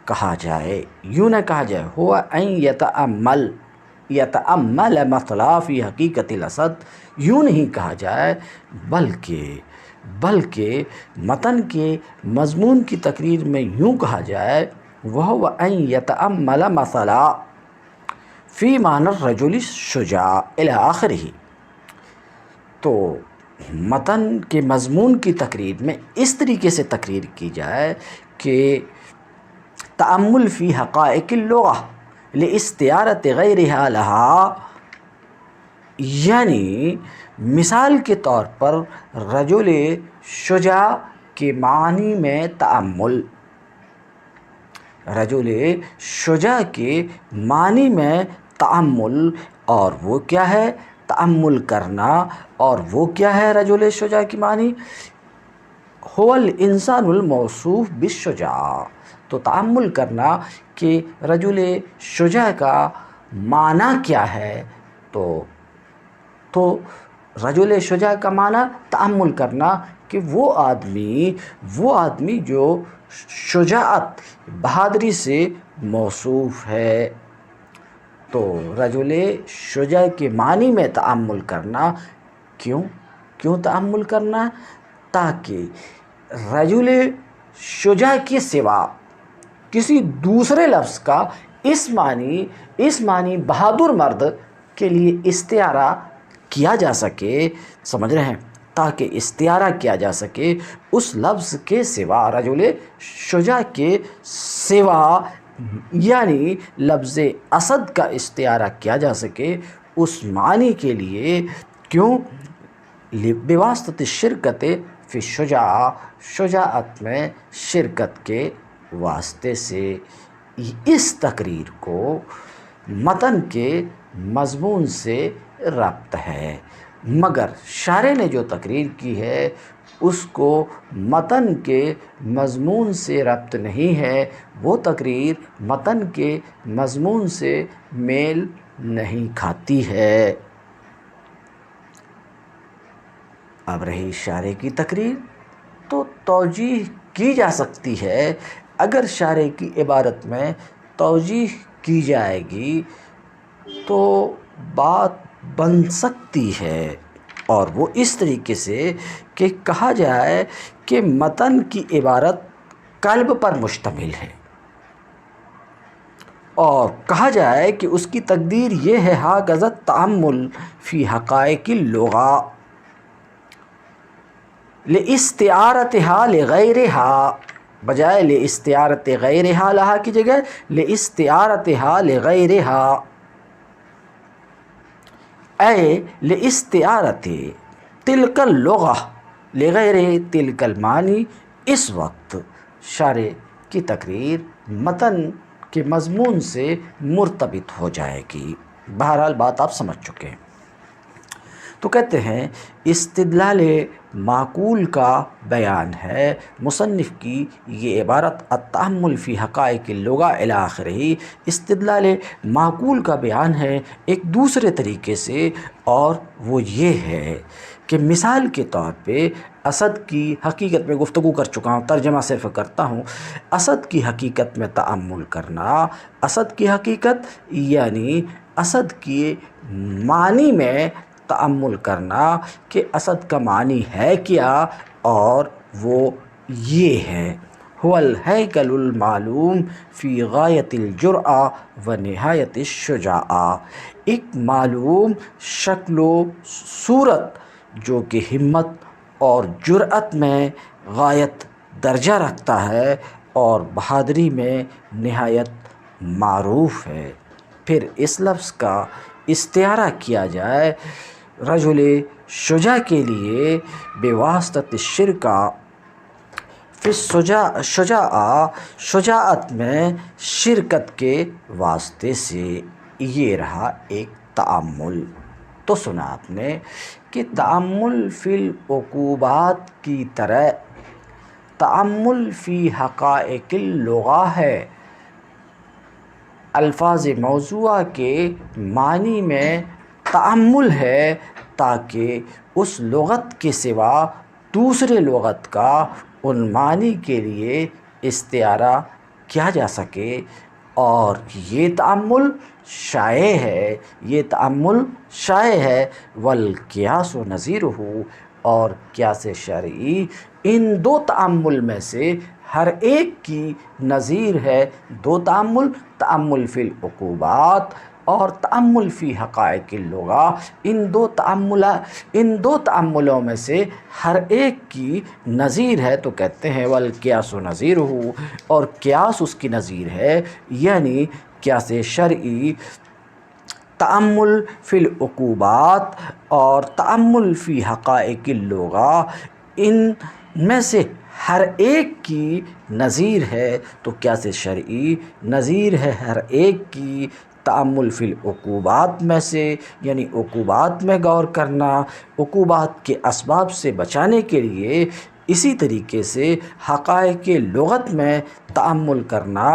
کہا جائے، یوں نہ کہا جائے ہوا ان یتأمل مطلع فی حقیقت الاسد، یوں نہیں کہا جائے، بلکہ متن کے مضمون کی تقریر میں یوں کہا جائے وہو ان یتأمل مثلا فی معنی الرجل الشجاع الی آخرہ۔ تو متن کے مضمون کی تقریر میں اس طریقے سے تقریر کی جائے کہ تأمل فی حقائق اللغہ لاستعارۃ غیرہا لہا، یعنی مثال کے طور پر رجل شجاع کے معنی میں تأمل، رجل شجاع کے معنی میں تأمل، اور وہ کیا ہے تأمل کرنا، اور وہ کیا ہے رجل شجاع کی معنی هو الانسان الموصوف بالشجاع۔ تو تأمل کرنا کہ رجل شجاع کا معنی کیا ہے، تو رجل شجاع کا معنی تأمل کرنا کہ وہ آدمی جو شجاعت بہادری سے موصوف ہے۔ تو رجل شجاع کے معنی میں تأمل کرنا، کیوں تأمل کرنا؟ تاکہ رجل شجاع کے سوا کسی دوسرے لفظ کا اس معنی بہادر مرد کے لیے استعارہ کیا جا سکے، سمجھ رہے ہیں، تاکہ استعارہ کیا جا سکے اس لفظ کے سوا، رجل شجاع کے سوا، یعنی لفظ اسد کا استعارہ کیا جا سکے اس معنی کے لیے، کیوں؟ بواسطۃ الشرکت فی الشجاع، شجاعت میں شرکت کے واسطے سے۔ اس تقریر کو متن کے مضمون سے ربط ہے، مگر شارح نے جو تقریر کی ہے اس کو متن کے مضمون سے ربط نہیں ہے، وہ تقریر متن کے مضمون سے میل نہیں کھاتی ہے۔ اب رہی شارح کی تقریر، تو توجیہ کی جا سکتی ہے، اگر شارح کی عبارت میں توجیہ کی جائے گی تو بات بن سکتی ہے، اور وہ اس طریقے سے کہ کہا جائے کہ متن کی عبارت قلب پر مشتمل ہے، اور کہا جائے کہ اس کی تقدیر یہ ہے ھذا التأمل فی حقائق اللغہ لاستعارتھا لغیرہا، بجائے لاستعارۃ غیرہا لہا کی جگہ لاستعارتھا لغیرہا، اے لاستعارۃ تلک اللغہ لغیر تلک المعانی۔ اس وقت شارح کی تقریر متن کے مضمون سے مرتبط ہو جائے گی۔ بہرحال بات آپ سمجھ چکے ہیں۔ تو کہتے ہیں استدلال معقول کا بیان ہے، مصنف کی یہ عبارت التأمل فی حقائق اللغہ الی آخرہ، استدلال معقول کا بیان ہے ایک دوسرے طریقے سے، اور وہ یہ ہے کہ مثال کے طور پہ اسد کی حقیقت میں گفتگو کر چکا ہوں، ترجمہ صرف کرتا ہوں۔ اسد کی حقیقت میں تأمل کرنا، اسد کی حقیقت یعنی اسد کی معنی میں تأمل کرنا کہ اسد کا معنی ہے کیا، اور وہ یہ ہے هو الہیکل المعلوم فی غایت الجرأۃ و نہایت الشجاعہ، ایک معلوم شکل و صورت جو کہ ہمت اور جرأت میں غایت درجہ رکھتا ہے اور بہادری میں نہایت معروف ہے۔ پھر اس لفظ کا استعارہ کیا جائے رجل شجاع کے لیے بواسطۃ الشرکہ فی شجاعت میں شرکت کے واسطے سے، یہ رہا ایک تأمل۔ تو سنا آپ نے کہ تأمل فی العقوبات کی طرح تأمل فی حقائق اللغہ ہے۔ الفاظ موضوعہ کے معنی میں تأمل ہے تاکہ اس لغت کے سوا دوسرے لغت کا ان معنی کے لیے استعارہ کیا جا سکے، اور یہ تأمل شائع ہے والقیاس نظیرہ، اور قیاس شرعی ان دو تأمل میں سے ہر ایک کی نظیر ہے۔ دو تأمل، تأمل فی العقوبات اور تأمل فی حقائق اللغہ، ان دو تأملوں میں سے ہر ایک کی نظیر ہے، تو کہتے ہیں والقیاس نظیرہ، اور قیاس اس کی نظیر ہے، یعنی قیاس شرعی تأمل فی العقوبات اور تأمل فی حقائق اللغہ ان میں سے ہر ایک کی نظیر ہے، تو قیاس شرعی نظیر ہے ہر ایک کی تأمل فی العقوبات میں سے، یعنی عقوبات میں غور کرنا، عقوبات کے اسباب سے بچانے کے لیے، اسی طریقے سے حقائق لغت میں تأمل کرنا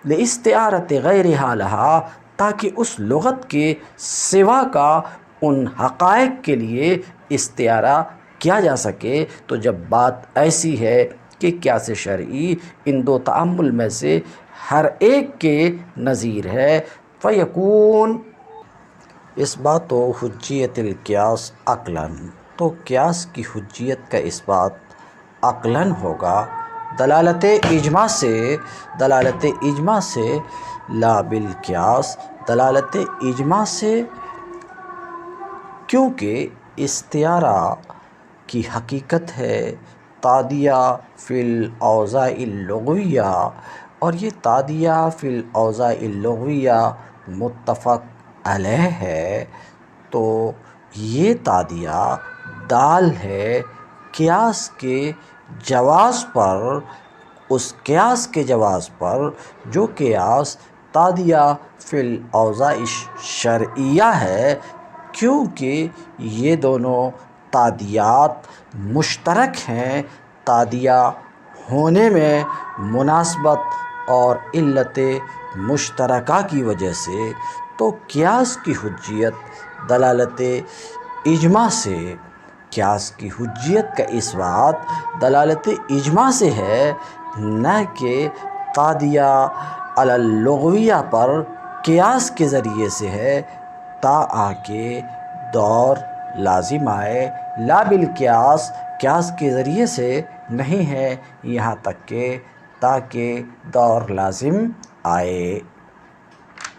لاستعارۃ غیرہا لہا، تاکہ اس لغت کے سوا کا ان حقائق کے لیے استعارہ کیا جا سکے۔ تو جب بات ایسی ہے کہ قیاس شرعی ان دو تأمل میں سے ہر ایک کے نظیر ہے، فیکون اثبات حجیت القیاس عقلاً، تو قیاس کی حجیت کا اثبات عقلاً ہوگا دلالت اجماع سے، لا بالقیاس، دلالت اجماع سے، کیونکہ استعارہ کی حقیقت ہے تادیہ فی الاوضاع اللغویہ، اور یہ تادیہ فی الاوضاع اللغویہ متفق علیہ ہے، تو یہ تادیہ دال ہے قیاس کے جواز پر، اس قیاس کے جواز پر جو قیاس تادیہ فی الاوضاع الشرعیہ ہے، کیونکہ یہ دونوں تادیات مشترک ہیں تادیہ ہونے میں مناسبت اور علت مشترکہ کی وجہ سے، تو قیاس کی حجیت دلالت اجماع سے، قیاس کی حجیت کا اثبات دلالت اجماع سے ہے، نہ کہ تادیہ علی اللغویہ پر قیاس کے ذریعے سے ہے، تاکہ دور لازم آئے، لا بالقیاس، قیاس کے ذریعے سے نہیں ہے یہاں تک کہ تاکہ دور لازم آئے۔